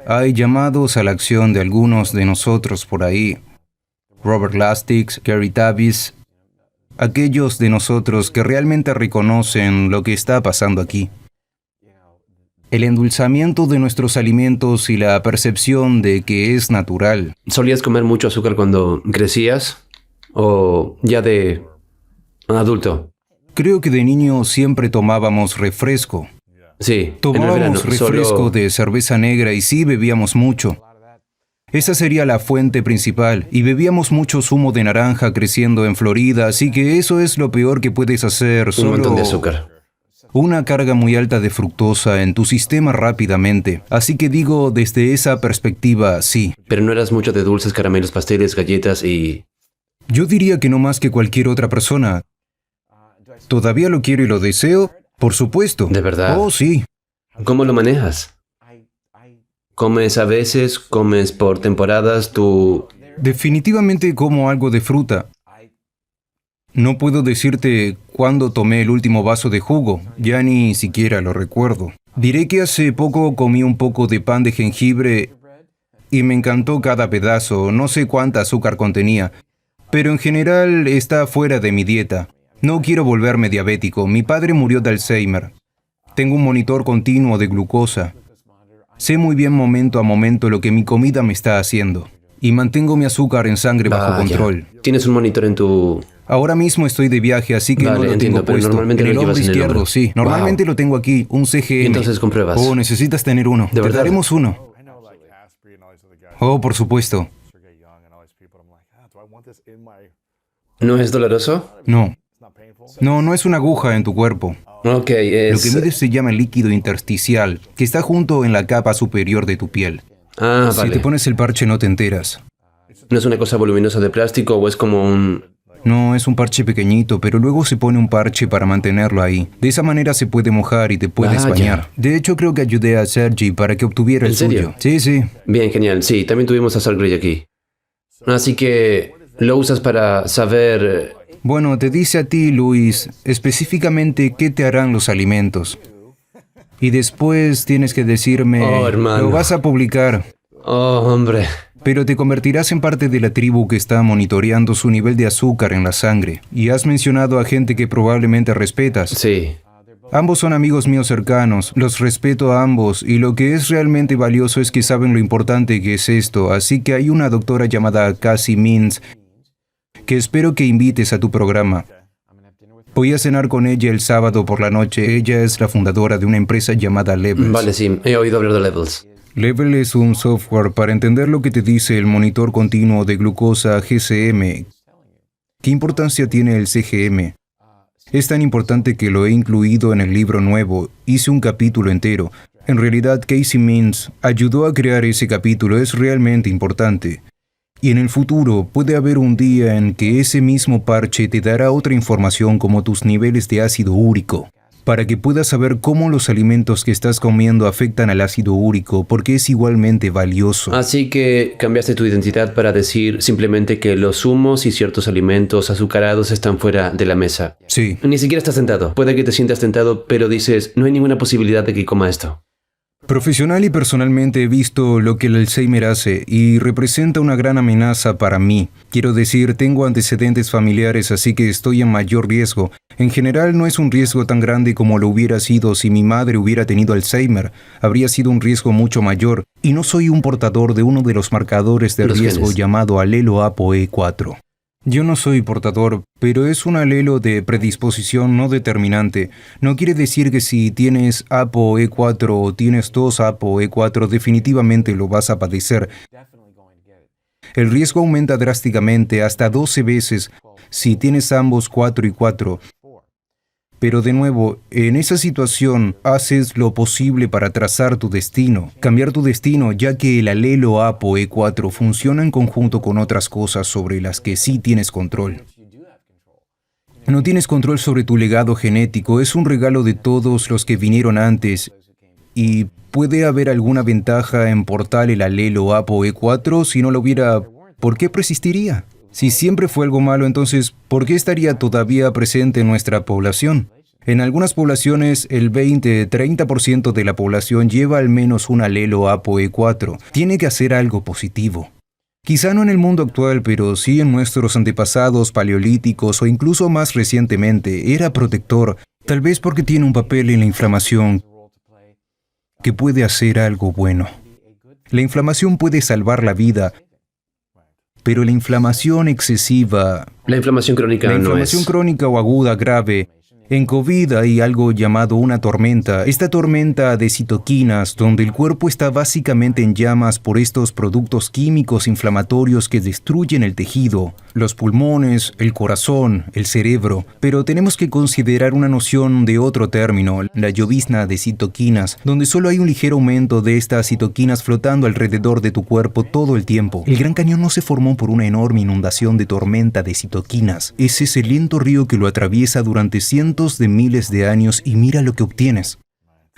Hay llamados a la acción de algunos de nosotros por ahí. Robert Lustig, Gary Tavis, aquellos de nosotros que realmente reconocen lo que está pasando aquí. El endulzamiento de nuestros alimentos y la percepción de que es natural. ¿Solías comer mucho azúcar cuando crecías? ¿O ya de adulto? Creo que de niño siempre tomábamos refresco. Sí, en el verano. Tomábamos refresco de cerveza negra y sí bebíamos mucho. Esa sería la fuente principal. Y bebíamos mucho zumo de naranja creciendo en Florida, así que eso es lo peor que puedes hacer. Un montón de azúcar. Una carga muy alta de fructosa en tu sistema rápidamente. Así que digo, desde esa perspectiva, sí. Pero no eras mucho de dulces, caramelos, pasteles, galletas y... Yo diría que no más que cualquier otra persona. ¿Todavía lo quiero y lo deseo? Por supuesto. ¿De verdad? Oh, sí. ¿Cómo lo manejas? ¿Comes a veces? ¿Comes por temporadas? ¿Tú...? Definitivamente como algo de fruta. No puedo decirte cuándo tomé el último vaso de jugo, ya ni siquiera lo recuerdo. Diré que hace poco comí un poco de pan de jengibre y me encantó cada pedazo, no sé cuánta azúcar contenía, pero en general está fuera de mi dieta. No quiero volverme diabético, mi padre murió de Alzheimer. Tengo un monitor continuo de glucosa. Sé muy bien momento a momento lo que mi comida me está haciendo. Y mantengo mi azúcar en sangre bajo control. ¿Tienes un monitor en tu...? Ahora mismo estoy de viaje, así que no lo entiendo, tengo pero puesto. normalmente En lo el hombro llevas en el izquierdo, hombro. sí. Normalmente lo tengo aquí, un CGM. Y entonces compruebas. Oh, necesitas tener uno. ¿De Te verdad? daremos uno. Oh, por supuesto. ¿No es doloroso? No. No, no es una aguja en tu cuerpo. Ok, Lo que es... mides se llama líquido intersticial, que está junto en la capa superior de tu piel. Ah, Si vale. te pones el parche no te enteras. ¿No es una cosa voluminosa de plástico o es como un...? No, es un parche pequeñito, pero luego se pone un parche para mantenerlo ahí. De esa manera se puede mojar y te puedes Vaya. bañar. De hecho, creo que ayudé a Sergi para que obtuviera el ¿En serio? suyo. Sí, sí. Bien, genial. Sí, también tuvimos a Sal Grey aquí. Así que lo usas para saber... Bueno, te dice a ti, Luis, específicamente qué te harán los alimentos. Y después tienes que decirme, Oh, hermano. lo vas a publicar, Oh, hombre. pero te convertirás en parte de la tribu que está monitoreando su nivel de azúcar en la sangre. Y has mencionado a gente que probablemente respetas. Sí. Ambos son amigos míos cercanos, los respeto a ambos, y lo que es realmente valioso es que saben lo importante que es esto, así que hay una doctora llamada Cassie Mintz que espero que invites a tu programa. Voy a cenar con ella el sábado por la noche. Ella es la fundadora de una empresa llamada Levels. Vale, sí. He oído hablar de Levels. Level es un software para entender lo que te dice el monitor continuo de glucosa GCM. ¿Qué importancia tiene el CGM? Es tan importante que lo he incluido en el libro nuevo. Hice un capítulo entero. En realidad, Casey Mintz ayudó a crear ese capítulo. Es realmente importante. Y en el futuro puede haber un día en que ese mismo parche te dará otra información como tus niveles de ácido úrico, para que puedas saber cómo los alimentos que estás comiendo afectan al ácido úrico, porque es igualmente valioso. Así que cambiaste tu identidad para decir simplemente que los zumos y ciertos alimentos azucarados están fuera de la mesa. Sí. Ni siquiera estás tentado. Puede que te sientas tentado, pero dices, no hay ninguna posibilidad de que coma esto. Profesional y personalmente he visto lo que el Alzheimer hace y representa una gran amenaza para mí. Quiero decir, tengo antecedentes familiares, así que estoy en mayor riesgo. En general no es un riesgo tan grande como lo hubiera sido si mi madre hubiera tenido Alzheimer. Habría sido un riesgo mucho mayor. Y no soy un portador de uno de los marcadores de Los riesgo genes. llamado alelo ApoE4. Yo no soy portador, pero es un alelo de predisposición no determinante. No quiere decir que si tienes ApoE4 o tienes dos ApoE4 definitivamente lo vas a padecer. El riesgo aumenta drásticamente hasta 12 veces si tienes ambos 4 y 4. Pero de nuevo, en esa situación haces lo posible para trazar tu destino, cambiar tu destino, ya que el alelo ApoE4 funciona en conjunto con otras cosas sobre las que sí tienes control. No tienes control sobre tu legado genético, es un regalo de todos los que vinieron antes. ¿Y puede haber alguna ventaja en portar el alelo ApoE4? Si no lo hubiera, ¿por qué persistiría? Si siempre fue algo malo, entonces, ¿por qué estaría todavía presente en nuestra población? En algunas poblaciones, el 20-30% de la población lleva al menos un alelo ApoE4. Tiene que hacer algo positivo. Quizá no en el mundo actual, pero sí en nuestros antepasados paleolíticos o incluso más recientemente, era protector, tal vez porque tiene un papel en la inflamación que puede hacer algo bueno. La inflamación puede salvar la vida, pero la inflamación excesiva, La inflamación crónica la no inflamación es... crónica o aguda grave, en COVID hay algo llamado una tormenta. Esta tormenta de citoquinas, donde el cuerpo está básicamente en llamas por estos productos químicos inflamatorios que destruyen el tejido, los pulmones, el corazón, el cerebro. Pero tenemos que considerar una noción de otro término, la llovizna de citoquinas, donde solo hay un ligero aumento de estas citoquinas flotando alrededor de tu cuerpo todo el tiempo. El Gran Cañón no se formó por una enorme inundación de tormenta de citoquinas. Es ese lento río que lo atraviesa durante cientos de miles de años y mira lo que obtienes.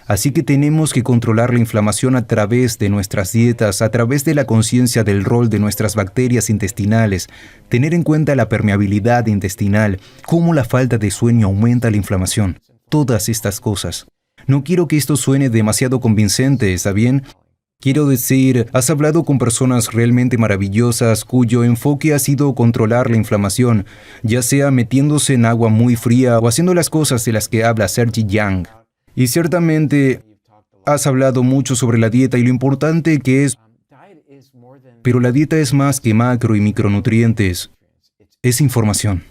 Así que tenemos que controlar la inflamación a través de nuestras dietas, a través de la conciencia del rol de nuestras bacterias intestinales, tener en cuenta la permeabilidad intestinal, cómo la falta de sueño aumenta la inflamación. Todas estas cosas. No quiero que esto suene demasiado convincente, ¿está bien? Quiero decir, has hablado con personas realmente maravillosas cuyo enfoque ha sido controlar la inflamación, ya sea metiéndose en agua muy fría o haciendo las cosas de las que habla Sergey Yang. Y ciertamente has hablado mucho sobre la dieta y lo importante que es, pero la dieta es más que macro y micronutrientes, es información.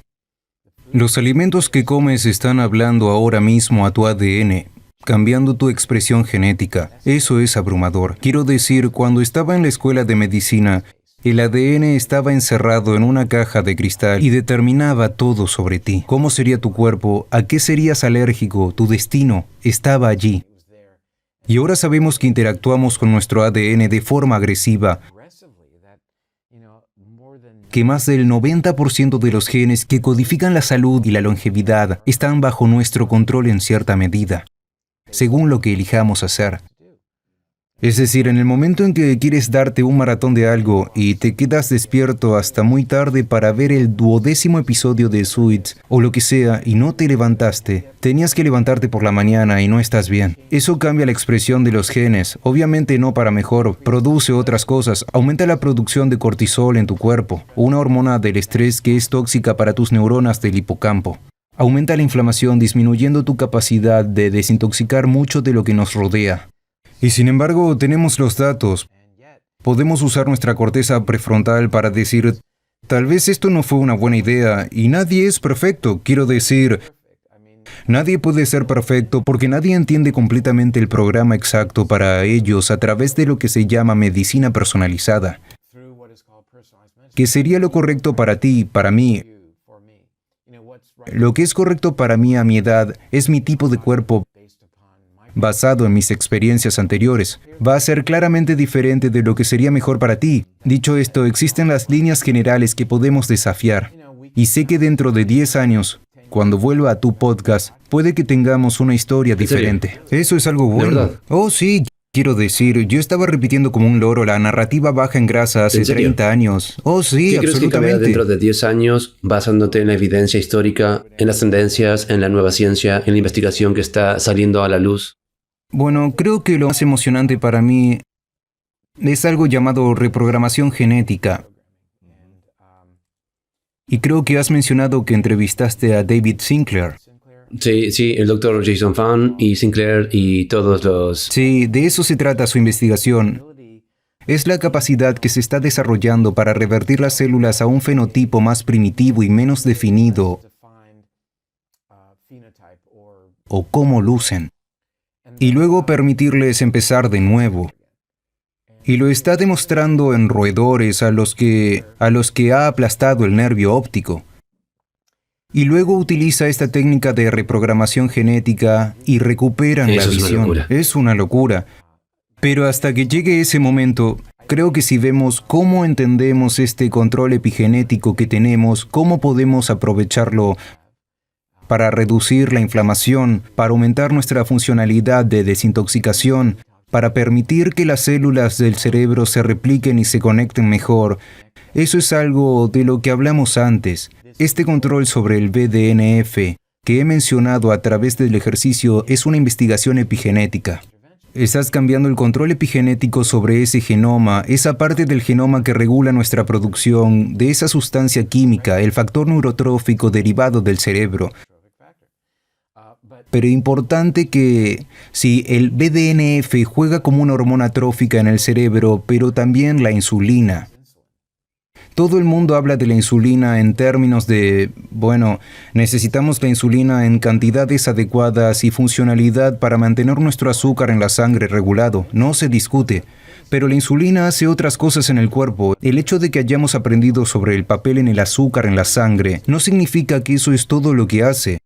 Los alimentos que comes están hablando ahora mismo a tu ADN. Cambiando tu expresión genética. Eso es abrumador. Quiero decir, cuando estaba en la escuela de medicina, el ADN estaba encerrado en una caja de cristal y determinaba todo sobre ti. ¿Cómo sería tu cuerpo? ¿A qué serías alérgico? Tu destino estaba allí. Y ahora sabemos que interactuamos con nuestro ADN de forma agresiva, que más del 90% de los genes que codifican la salud y la longevidad están bajo nuestro control en cierta medida, según lo que elijamos hacer. Es decir, en el momento en que quieres darte un maratón de algo y te quedas despierto hasta muy tarde para ver el 12º episodio de Suits o lo que sea y no te levantaste, tenías que levantarte por la mañana y no estás bien. Eso cambia la expresión de los genes, obviamente no para mejor, produce otras cosas, aumenta la producción de cortisol en tu cuerpo, una hormona del estrés que es tóxica para tus neuronas del hipocampo. Aumenta la inflamación disminuyendo tu capacidad de desintoxicar mucho de lo que nos rodea. Y sin embargo, tenemos los datos. Podemos usar nuestra corteza prefrontal para decir, tal vez esto no fue una buena idea, y nadie es perfecto. Quiero decir, nadie puede ser perfecto porque nadie entiende completamente el programa exacto para ellos a través de lo que se llama medicina personalizada. ¿Qué sería lo correcto para ti, para mí? Lo que es correcto para mí a mi edad es mi tipo de cuerpo basado en mis experiencias anteriores. Va a ser claramente diferente de lo que sería mejor para ti. Dicho esto, existen las líneas generales que podemos desafiar. Y sé que dentro de 10 años, cuando vuelva a tu podcast, puede que tengamos una historia diferente. Eso es algo bueno. ¿De verdad? Oh, sí. Quiero decir, yo estaba repitiendo como un loro la narrativa baja en grasa hace ¿En serio? 30 años. Oh, sí, ¿Qué crees que cambiará absolutamente. dentro de 10 años basándote en la evidencia histórica, en las tendencias, en la nueva ciencia, en la investigación que está saliendo a la luz? Bueno, creo que lo más emocionante para mí es algo llamado reprogramación genética. Y creo que has mencionado que entrevistaste a David Sinclair. Sí, el doctor Jason Fung y Sinclair y todos los... Sí, de eso se trata su investigación. Es la capacidad que se está desarrollando para revertir las células a un fenotipo más primitivo y menos definido, o cómo lucen, y luego permitirles empezar de nuevo. Y lo está demostrando en roedores a los que ha aplastado el nervio óptico. Y luego utiliza esta técnica de reprogramación genética y recuperan la Eso es una visión. locura. Es una locura. Pero hasta que llegue ese momento, creo que si vemos cómo entendemos este control epigenético que tenemos, cómo podemos aprovecharlo para reducir la inflamación, para aumentar nuestra funcionalidad de desintoxicación, para permitir que las células del cerebro se repliquen y se conecten mejor. Eso es algo de lo que hablamos antes. Este control sobre el BDNF, que he mencionado a través del ejercicio es una investigación epigenética. Estás cambiando el control epigenético sobre ese genoma, esa parte del genoma que regula nuestra producción de esa sustancia química, el factor neurotrófico derivado del cerebro. Pero importante que si el BDNF juega como una hormona trófica en el cerebro, pero también la insulina. Todo el mundo habla de la insulina en términos de, necesitamos la insulina en cantidades adecuadas y funcionalidad para mantener nuestro azúcar en la sangre regulado. No se discute. Pero la insulina hace otras cosas en el cuerpo. El hecho de que hayamos aprendido sobre el papel en el azúcar en la sangre no significa que eso es todo lo que hace.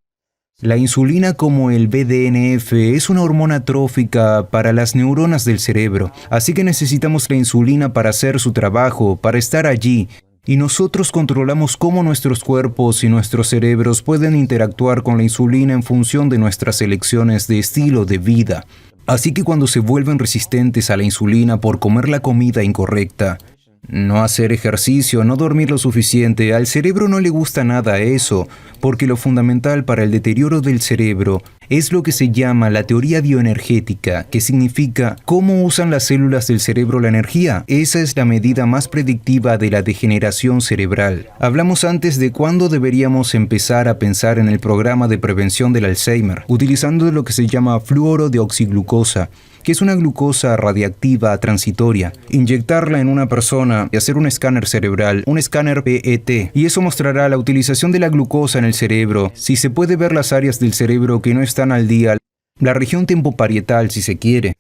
La insulina, como el BDNF, es una hormona trófica para las neuronas del cerebro, así que necesitamos la insulina para hacer su trabajo, para estar allí, y nosotros controlamos cómo nuestros cuerpos y nuestros cerebros pueden interactuar con la insulina en función de nuestras elecciones de estilo de vida. Así que cuando se vuelven resistentes a la insulina por comer la comida incorrecta, no hacer ejercicio, no dormir lo suficiente, al cerebro no le gusta nada eso, porque lo fundamental para el deterioro del cerebro es lo que se llama la teoría bioenergética, que significa cómo usan las células del cerebro la energía. Esa es la medida más predictiva de la degeneración cerebral. Hablamos antes de cuándo deberíamos empezar a pensar en el programa de prevención del Alzheimer, utilizando lo que se llama fluoro de oxiglucosa, que es una glucosa radiactiva transitoria, inyectarla en una persona y hacer un escáner cerebral, un escáner PET, y eso mostrará la utilización de la glucosa en el cerebro, si se puede ver las áreas del cerebro que no están al día, la región tempoparietal si se quiere,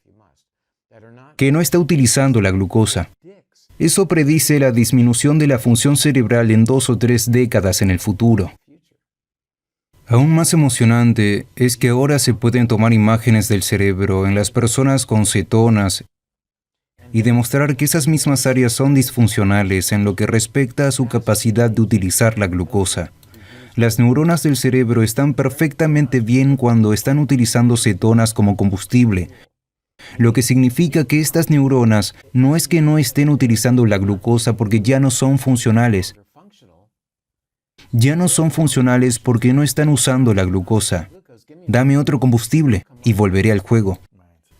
que no está utilizando la glucosa. Eso predice la disminución de la función cerebral en 2 o 3 décadas en el futuro. Aún más emocionante es que ahora se pueden tomar imágenes del cerebro en las personas con cetonas y demostrar que esas mismas áreas son disfuncionales en lo que respecta a su capacidad de utilizar la glucosa. Las neuronas del cerebro están perfectamente bien cuando están utilizando cetonas como combustible, lo que significa que estas neuronas no es que no estén utilizando la glucosa porque ya no son funcionales. Ya no son funcionales porque no están usando la glucosa. Dame otro combustible y volveré al juego.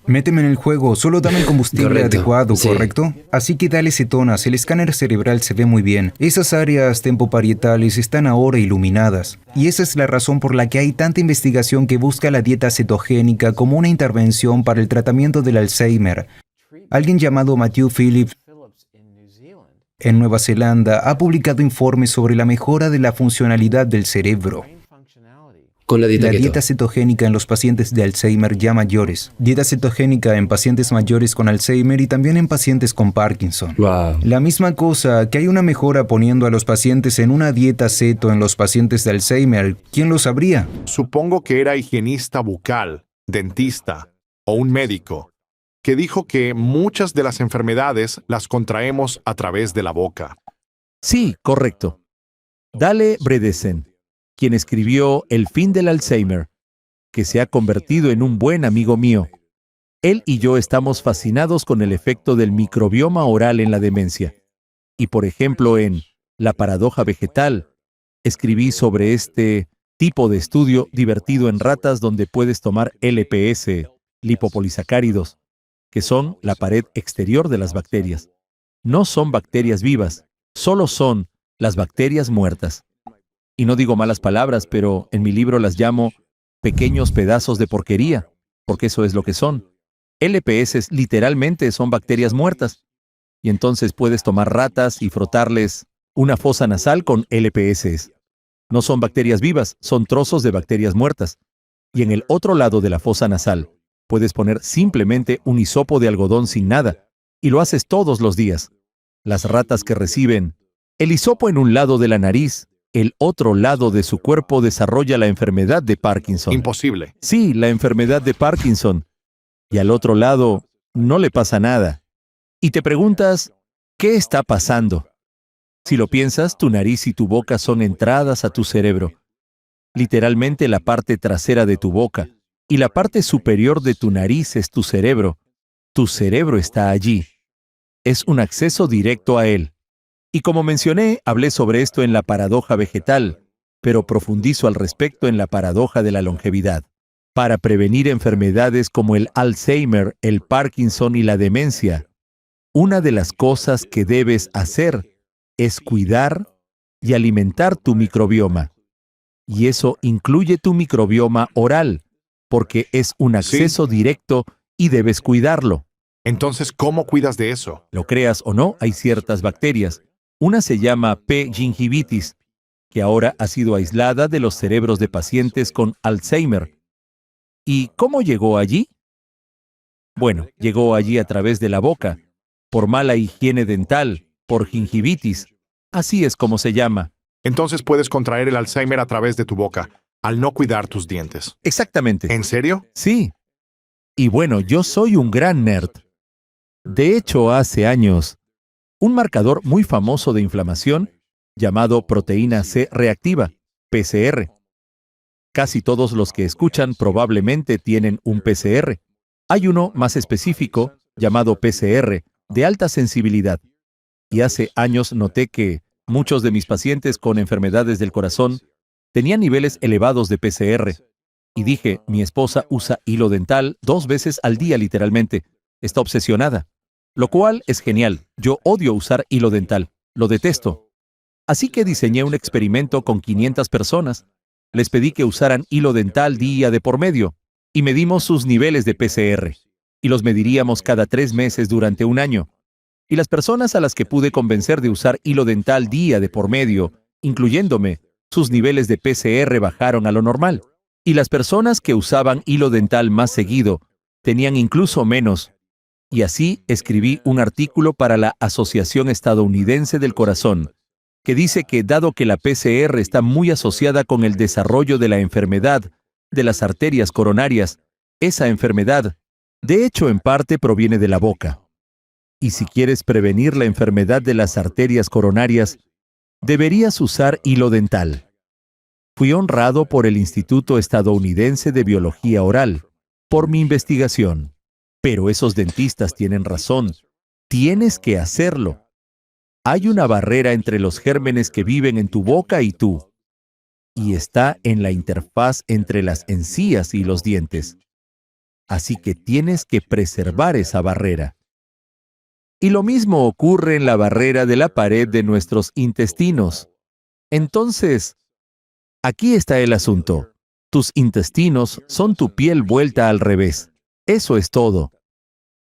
Méteme en el juego, solo dame el combustible Correcto, adecuado, sí. ¿correcto? Así que dale cetonas, el escáner cerebral se ve muy bien. Esas áreas tempoparietales están ahora iluminadas. Y esa es la razón por la que hay tanta investigación que busca la dieta cetogénica como una intervención para el tratamiento del Alzheimer. Alguien llamado Matthew Phillips en Nueva Zelanda ha publicado informes sobre la mejora de la funcionalidad del cerebro. Con la dieta La keto. dieta cetogénica en los pacientes de Alzheimer ya mayores. Dieta cetogénica en pacientes mayores con Alzheimer y también en pacientes con Parkinson. Wow. La misma cosa, que hay una mejora poniendo a los pacientes en una dieta ceto en los pacientes de Alzheimer. ¿Quién lo sabría? Supongo que era higienista bucal, dentista o un médico, que dijo que muchas de las enfermedades las contraemos a través de la boca. Sí, correcto. Dale Bredesen, quien escribió El fin del Alzheimer, que se ha convertido en un buen amigo mío. Él y yo estamos fascinados con el efecto del microbioma oral en la demencia. Y por ejemplo, en La paradoja vegetal, escribí sobre este tipo de estudio divertido en ratas donde puedes tomar LPS, lipopolisacáridos, que son la pared exterior de las bacterias. No son bacterias vivas, solo son las bacterias muertas. Y no digo malas palabras, pero en mi libro las llamo pequeños pedazos de porquería, porque eso es lo que son. LPS literalmente son bacterias muertas. Y entonces puedes tomar ratas y frotarles una fosa nasal con LPS. No son bacterias vivas, son trozos de bacterias muertas. Y en el otro lado de la fosa nasal, puedes poner simplemente un hisopo de algodón sin nada, y lo haces todos los días. Las ratas que reciben el hisopo en un lado de la nariz, el otro lado de su cuerpo desarrolla la enfermedad de Parkinson. Imposible. Sí, la enfermedad de Parkinson. Y al otro lado no le pasa nada. Y te preguntas, ¿qué está pasando? Si lo piensas, tu nariz y tu boca son entradas a tu cerebro. Literalmente la parte trasera de tu boca. Y la parte superior de tu nariz es tu cerebro. Tu cerebro está allí. Es un acceso directo a él. Y como mencioné, hablé sobre esto en La paradoja vegetal, pero profundizo al respecto en la paradoja de la longevidad. Para prevenir enfermedades como el Alzheimer, el Parkinson y la demencia, una de las cosas que debes hacer es cuidar y alimentar tu microbioma. Y eso incluye tu microbioma oral, porque es un acceso directo y debes cuidarlo. Entonces, ¿cómo cuidas de eso? Lo creas o no, hay ciertas bacterias. Una se llama P. gingivitis, que ahora ha sido aislada de los cerebros de pacientes con Alzheimer. ¿Y cómo llegó allí? Bueno, llegó allí a través de la boca, por mala higiene dental, por gingivitis. Así es como se llama. Entonces puedes contraer el Alzheimer a través de tu boca, al no cuidar tus dientes. Exactamente. ¿En serio? Sí. Y bueno, yo soy un gran nerd. De hecho, hace años, un marcador muy famoso de inflamación, llamado proteína C reactiva, PCR. Casi todos los que escuchan probablemente tienen un PCR. Hay uno más específico, llamado PCR, de alta sensibilidad. Y hace años noté que muchos de mis pacientes con enfermedades del corazón tenían niveles elevados de PCR. Y dije, mi esposa usa hilo dental 2 veces al día literalmente. Está obsesionada. Lo cual es genial. Yo odio usar hilo dental. Lo detesto. Así que diseñé un experimento con 500 personas. Les pedí que usaran hilo dental día de por medio. Y medimos sus niveles de PCR. Y los mediríamos cada 3 meses durante un año. Y las personas a las que pude convencer de usar hilo dental día de por medio, incluyéndome, sus niveles de PCR bajaron a lo normal. Y las personas que usaban hilo dental más seguido tenían incluso menos. Y así escribí un artículo para la Asociación Estadounidense del Corazón, que dice que dado que la PCR está muy asociada con el desarrollo de la enfermedad de las arterias coronarias, esa enfermedad, de hecho, en parte proviene de la boca. Y si quieres prevenir la enfermedad de las arterias coronarias, deberías usar hilo dental. Fui honrado por el Instituto Estadounidense de Biología Oral por mi investigación. Pero esos dentistas tienen razón. Tienes que hacerlo. Hay una barrera entre los gérmenes que viven en tu boca y tú. Y está en la interfaz entre las encías y los dientes. Así que tienes que preservar esa barrera. Y lo mismo ocurre en la barrera de la pared de nuestros intestinos. Entonces, aquí está el asunto. Tus intestinos son tu piel vuelta al revés. Eso es todo.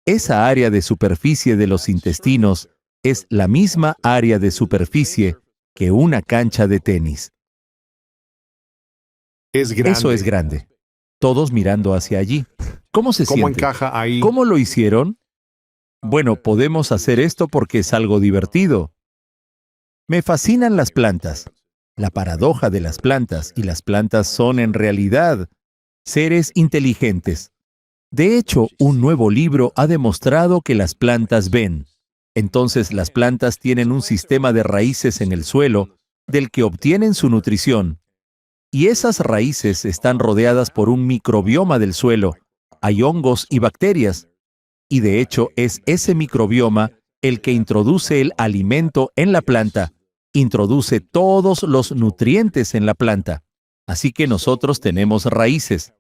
Esa área de superficie de los intestinos es la misma área de superficie que una cancha de tenis. Es grande. Eso es grande. Todos mirando hacia allí. ¿Cómo se ¿Cómo siente? encaja ahí? ¿Cómo lo hicieron? Bueno, podemos hacer esto porque es algo divertido. Me fascinan las plantas. La paradoja de las plantas, y las plantas son en realidad seres inteligentes. De hecho, un nuevo libro ha demostrado que las plantas ven. Entonces, las plantas tienen un sistema de raíces en el suelo del que obtienen su nutrición. Y esas raíces están rodeadas por un microbioma del suelo. Hay hongos y bacterias. Y de hecho, es ese microbioma el que introduce el alimento en la planta. Introduce todos los nutrientes en la planta. Así que nosotros tenemos raíces.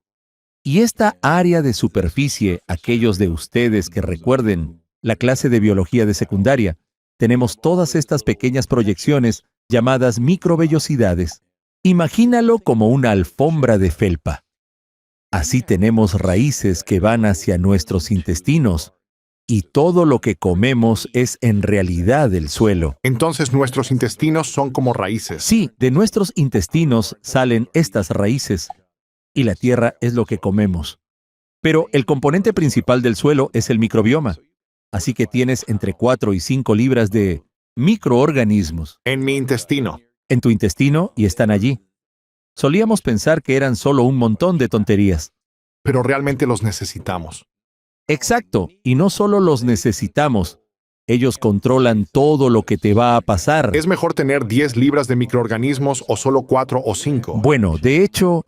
Y esta área de superficie, aquellos de ustedes que recuerden la clase de biología de secundaria, tenemos todas estas pequeñas proyecciones llamadas microvellosidades. Imagínalo como una alfombra de felpa. Así tenemos raíces que van hacia nuestros intestinos, y todo lo que comemos es en realidad el suelo. Entonces nuestros intestinos son como raíces. Sí, de nuestros intestinos salen estas raíces. Y la tierra es lo que comemos. Pero el componente principal del suelo es el microbioma. Así que tienes entre 4 y 5 libras de microorganismos En mi intestino. en tu intestino y están allí. Solíamos pensar que eran solo un montón de tonterías. Pero realmente los necesitamos. Exacto, y no solo los necesitamos. Ellos controlan todo lo que te va a pasar. ¿Es mejor tener 10 libras de microorganismos o solo 4 o 5? Bueno, de hecho,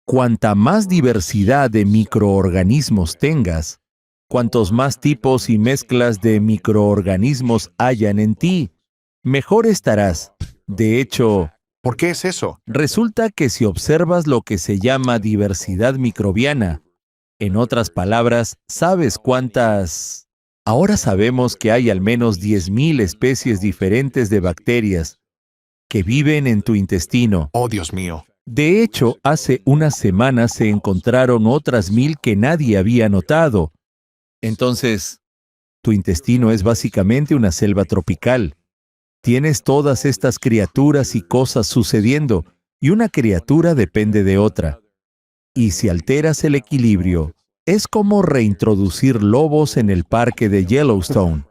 cuanta más diversidad de microorganismos tengas, cuantos más tipos y mezclas de microorganismos hayan en ti, mejor estarás. De hecho, ¿Por qué es eso? Resulta que si observas lo que se llama diversidad microbiana, en otras palabras, ¿sabes cuántas? Ahora sabemos que hay al menos 10.000 especies diferentes de bacterias que viven en tu intestino. Oh, Dios mío. De hecho, hace unas semanas se encontraron otras 1.000 que nadie había notado. Entonces, tu intestino es básicamente una selva tropical. Tienes todas estas criaturas y cosas sucediendo, y una criatura depende de otra. Y si alteras el equilibrio, es como reintroducir lobos en el parque de Yellowstone.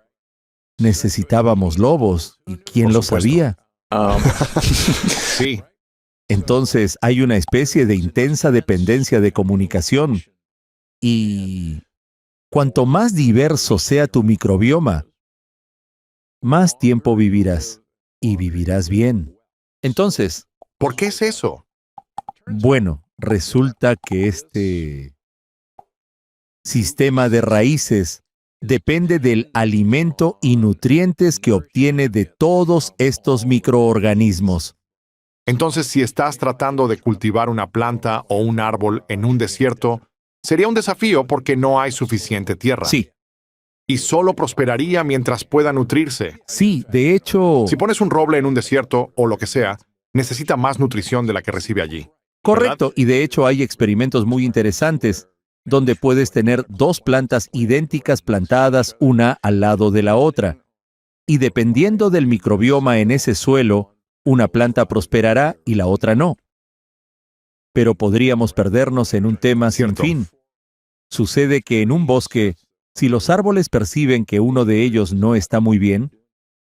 Necesitábamos lobos, ¿y quién Por lo supuesto. sabía? Sí. Entonces hay una especie de intensa dependencia de comunicación. Y cuanto más diverso sea tu microbioma, más tiempo vivirás. Y vivirás bien. Entonces, ¿Por qué es eso? bueno, resulta que este sistema de raíces depende del alimento y nutrientes que obtiene de todos estos microorganismos. Entonces, si estás tratando de cultivar una planta o un árbol en un desierto, sería un desafío porque no hay suficiente tierra. Sí, Y solo prosperaría mientras pueda nutrirse. sí, de hecho, Si pones un roble en un desierto o lo que sea, necesita más nutrición de la que recibe allí. correcto, y de hecho hay experimentos muy interesantes donde puedes tener dos plantas idénticas plantadas una al lado de la otra. Y dependiendo del microbioma en ese suelo, una planta prosperará y la otra no. Pero podríamos perdernos en un tema sin Cierto. fin. Sucede que en un bosque, si los árboles perciben que uno de ellos no está muy bien,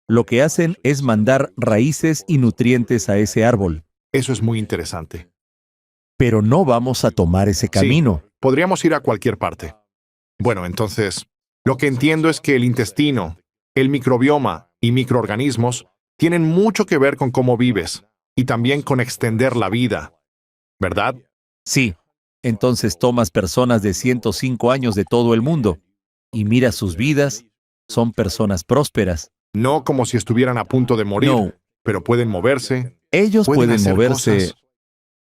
lo que hacen es mandar raíces y nutrientes a ese árbol. Eso es muy interesante. Pero no vamos a tomar ese camino. Podríamos ir a cualquier parte. Bueno, entonces, lo que entiendo es que el intestino, el microbioma y microorganismos tienen mucho que ver con cómo vives y también con extender la vida, ¿verdad? Sí. Entonces tomas personas de 105 años de todo el mundo y miras sus vidas, son personas prósperas. No como si estuvieran a punto de morir, No, pero pueden moverse, ellos pueden hacer moverse. cosas.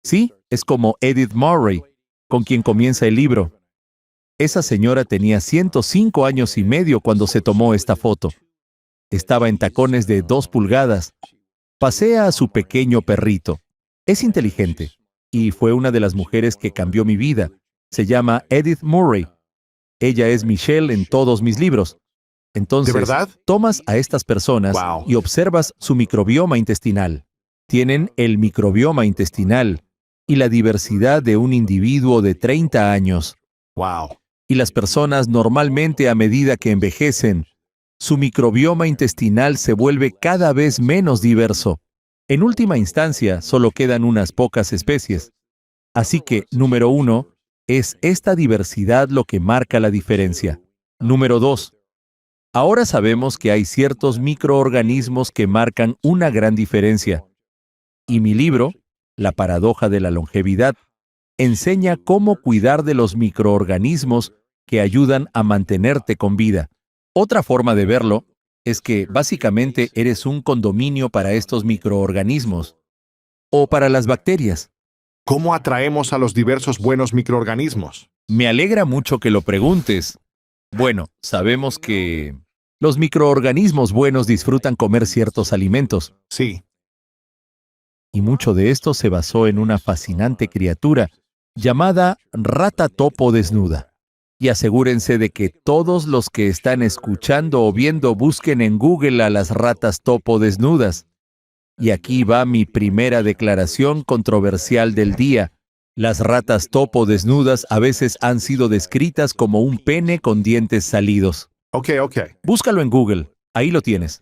Sí, es como Edith Murray, con quien comienza el libro. Esa señora tenía 105 años y medio cuando se tomó esta foto. Estaba en tacones de 2 pulgadas. Pasea a su pequeño perrito. Es inteligente y fue una de las mujeres que cambió mi vida. Se llama Edith Murray. Ella es Michelle en todos mis libros. Entonces, ¿De verdad? tomas a estas personas Wow. y observas su microbioma intestinal. Tienen el microbioma intestinal y la diversidad de un individuo de 30 años. Wow. Y las personas normalmente a medida que envejecen, su microbioma intestinal se vuelve cada vez menos diverso. En última instancia, solo quedan unas pocas especies. Así que, número 1, es esta diversidad lo que marca la diferencia. Número 2, ahora sabemos que hay ciertos microorganismos que marcan una gran diferencia. Y mi libro, La paradoja de la longevidad, enseña cómo cuidar de los microorganismos que ayudan a mantenerte con vida. Otra forma de verlo es que básicamente eres un condominio para estos microorganismos o para las bacterias. ¿Cómo atraemos a los diversos buenos microorganismos? Me alegra mucho que lo preguntes. Bueno, sabemos que los microorganismos buenos disfrutan comer ciertos alimentos, Sí. y mucho de esto se basó en una fascinante criatura llamada rata topo desnuda. Y asegúrense de que todos los que están escuchando o viendo busquen en Google a las ratas topo desnudas. Y aquí va mi primera declaración controversial del día. Las ratas topo desnudas a veces han sido descritas como un pene con dientes salidos. Ok. Búscalo en Google, ahí lo tienes.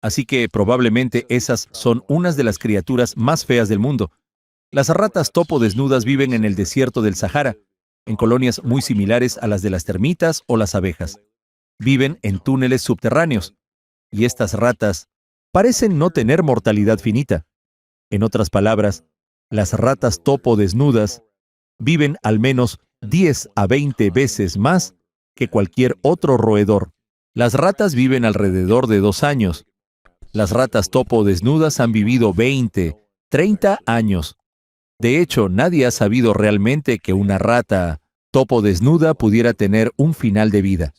Así que probablemente esas son unas de las criaturas más feas del mundo. Las ratas topo desnudas viven en el desierto del Sahara, en colonias muy similares a las de las termitas o las abejas. Viven en túneles subterráneos. Y estas ratas parecen no tener mortalidad finita. En otras palabras, las ratas topo desnudas viven al menos 10 a 20 veces más que cualquier otro roedor. Las ratas viven alrededor de 2 años. Las ratas topo desnudas han vivido 20, 30 años. De hecho, nadie ha sabido realmente que una rata topo desnuda pudiera tener un final de vida.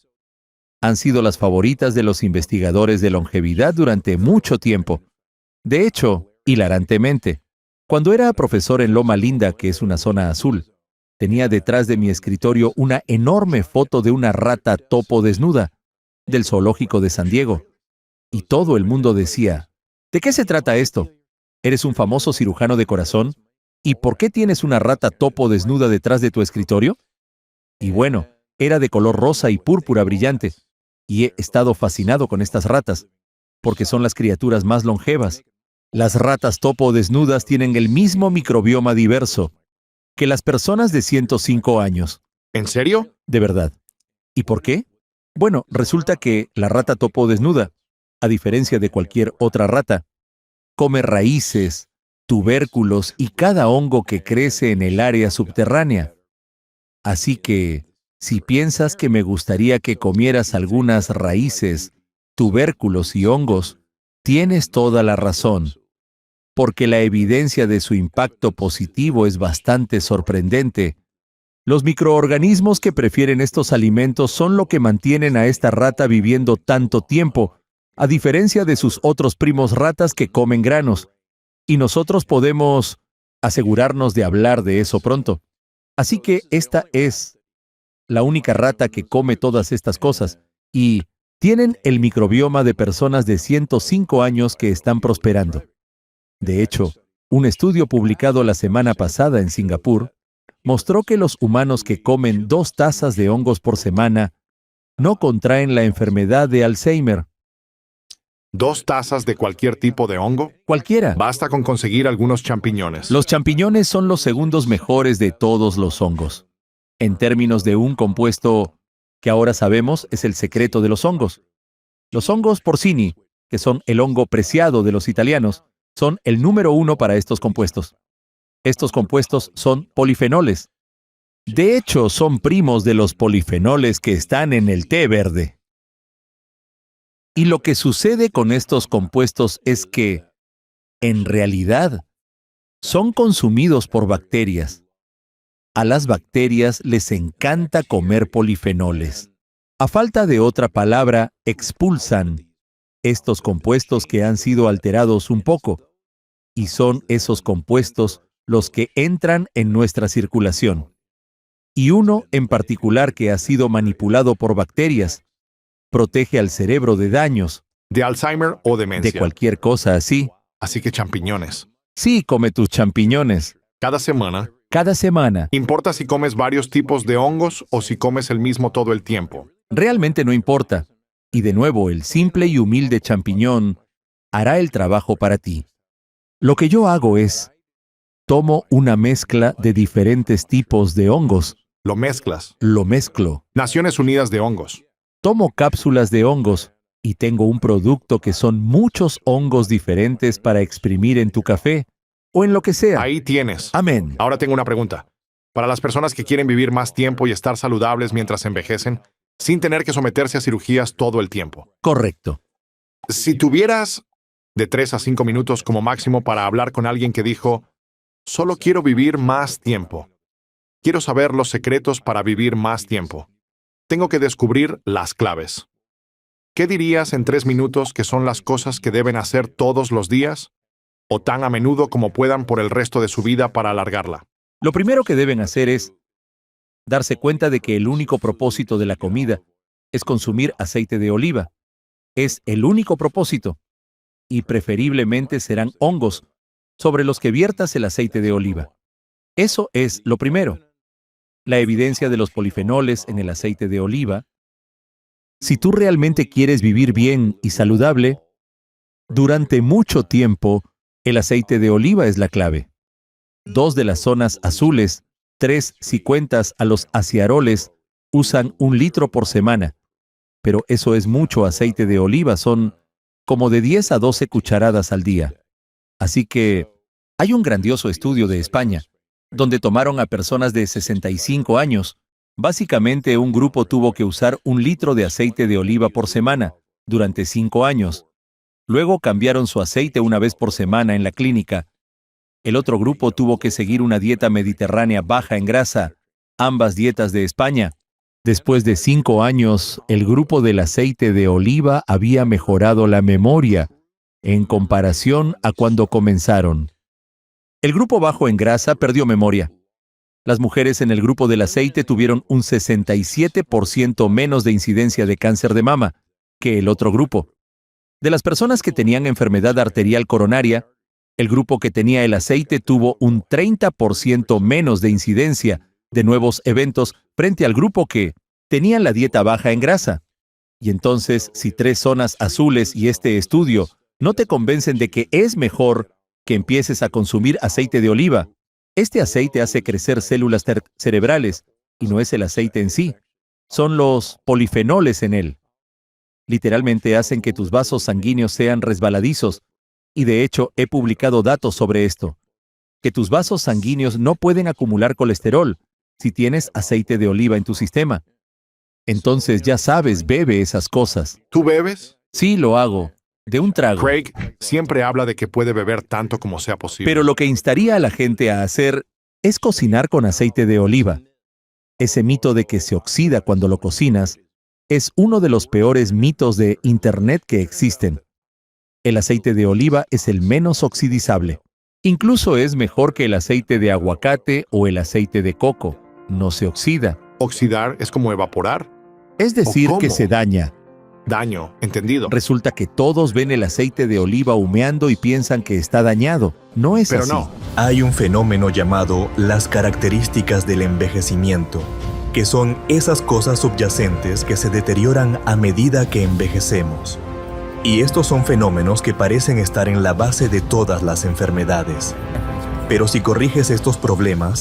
Han sido las favoritas de los investigadores de longevidad durante mucho tiempo. De hecho, hilarantemente, cuando era profesor en Loma Linda, que es una zona azul, tenía detrás de mi escritorio una enorme foto de una rata topo desnuda del zoológico de San Diego. Y todo el mundo decía, ¿de qué se trata esto? ¿Eres un famoso cirujano de corazón? ¿Y por qué tienes una rata topo desnuda detrás de tu escritorio? Y bueno, era de color rosa y púrpura brillante. Y he estado fascinado con estas ratas, porque son las criaturas más longevas. Las ratas topo desnudas tienen el mismo microbioma diverso que las personas de 105 años. ¿En serio? De verdad. ¿Y por qué? Bueno, resulta que la rata topo desnuda, a diferencia de cualquier otra rata, come raíces, tubérculos y cada hongo que crece en el área subterránea. Así que, si piensas que me gustaría que comieras algunas raíces, tubérculos y hongos, tienes toda la razón, porque la evidencia de su impacto positivo es bastante sorprendente. Los microorganismos que prefieren estos alimentos son lo que mantienen a esta rata viviendo tanto tiempo, a diferencia de sus otros primos ratas que comen granos. Y nosotros podemos asegurarnos de hablar de eso pronto. Así que esta es la única rata que come todas estas cosas, y tienen el microbioma de personas de 105 años que están prosperando. De hecho, un estudio publicado la semana pasada en Singapur mostró que los humanos que comen 2 tazas de hongos por semana no contraen la enfermedad de Alzheimer. 2 tazas de cualquier tipo de hongo. Cualquiera. Basta con conseguir algunos champiñones. Los champiñones son los segundos mejores de todos los hongos. En términos de un compuesto que ahora sabemos es el secreto de los hongos. Los hongos porcini, que son el hongo preciado de los italianos, son el número 1 para estos compuestos. Estos compuestos son polifenoles. De hecho, son primos de los polifenoles que están en el té verde. Y lo que sucede con estos compuestos es que, en realidad, son consumidos por bacterias. A las bacterias les encanta comer polifenoles. A falta de otra palabra, expulsan estos compuestos que han sido alterados un poco. Y son esos compuestos los que entran en nuestra circulación. Y uno en particular que ha sido manipulado por bacterias, protege al cerebro de daños, ¿De Alzheimer o demencia? de cualquier cosa así. Así que champiñones. Sí, come tus champiñones. Cada semana. Cada semana. ¿Importa si comes varios tipos de hongos o si comes el mismo todo el tiempo? Realmente no importa. Y de nuevo, el simple y humilde champiñón hará el trabajo para ti. Lo que yo hago es, tomo una mezcla de diferentes tipos de hongos, Lo mezclas. lo mezclo, Naciones Unidas de Hongos. tomo cápsulas de hongos y tengo un producto que son muchos hongos diferentes para exprimir en tu café o en lo que sea. Ahí tienes. Amén. Ahora tengo una pregunta. Para las personas que quieren vivir más tiempo y estar saludables mientras envejecen, sin tener que someterse a cirugías todo el tiempo. Correcto. Si tuvieras de 3 a 5 minutos como máximo para hablar con alguien que dijo, solo quiero vivir más tiempo. Quiero saber los secretos para vivir más tiempo. Tengo que descubrir las claves. ¿Qué dirías en 3 minutos que son las cosas que deben hacer todos los días o tan a menudo como puedan por el resto de su vida para alargarla? Lo primero que deben hacer es darse cuenta de que el único propósito de la comida es consumir aceite de oliva. Es el único propósito. Y preferiblemente serán hongos sobre los que viertas el aceite de oliva. Eso es lo primero. La evidencia de los polifenoles en el aceite de oliva. Si tú realmente quieres vivir bien y saludable, durante mucho tiempo, el aceite de oliva es la clave. 2 de las zonas azules, 3 si cuentas a los aciaroles, usan 1 litro por semana. Pero eso es mucho aceite de oliva, son como de 10 a 12 cucharadas al día. Así que hay un grandioso estudio de España, donde tomaron a personas de 65 años. Básicamente, un grupo tuvo que usar 1 litro de aceite de oliva por semana, durante 5 años. Luego cambiaron su aceite una vez por semana en la clínica, El otro grupo tuvo que seguir una dieta mediterránea baja en grasa, ambas dietas de España. Después de 5 años, el grupo del aceite de oliva había mejorado la memoria en comparación a cuando comenzaron. El grupo bajo en grasa perdió memoria. Las mujeres en el grupo del aceite tuvieron un 67% menos de incidencia de cáncer de mama que el otro grupo. De las personas que tenían enfermedad arterial coronaria, el grupo que tenía el aceite tuvo un 30% menos de incidencia de nuevos eventos frente al grupo que tenía la dieta baja en grasa. Y entonces, si 3 zonas azules y este estudio no te convencen de que es mejor que empieces a consumir aceite de oliva, este aceite hace crecer células cerebrales y no es el aceite en sí. Son los polifenoles en él. Literalmente hacen que tus vasos sanguíneos sean resbaladizos. Y de hecho, he publicado datos sobre esto. Que tus vasos sanguíneos no pueden acumular colesterol si tienes aceite de oliva en tu sistema. Entonces ya sabes, bebe esas cosas. ¿Tú bebes? Sí, lo hago. De un trago. Craig siempre habla de que puede beber tanto como sea posible. Pero lo que instaría a la gente a hacer es cocinar con aceite de oliva. Ese mito de que se oxida cuando lo cocinas es uno de los peores mitos de Internet que existen. El aceite de oliva es el menos oxidizable. Incluso es mejor que el aceite de aguacate o el aceite de coco. No se oxida. ¿Oxidar es como evaporar? Es decir, ¿Cómo? que se daña. Daño, entendido. Resulta que todos ven el aceite de oliva humeando y piensan que está dañado. No es Pero así. no. Hay un fenómeno llamado las características del envejecimiento, que son esas cosas subyacentes que se deterioran a medida que envejecemos. Y estos son fenómenos que parecen estar en la base de todas las enfermedades. Pero si corriges estos problemas,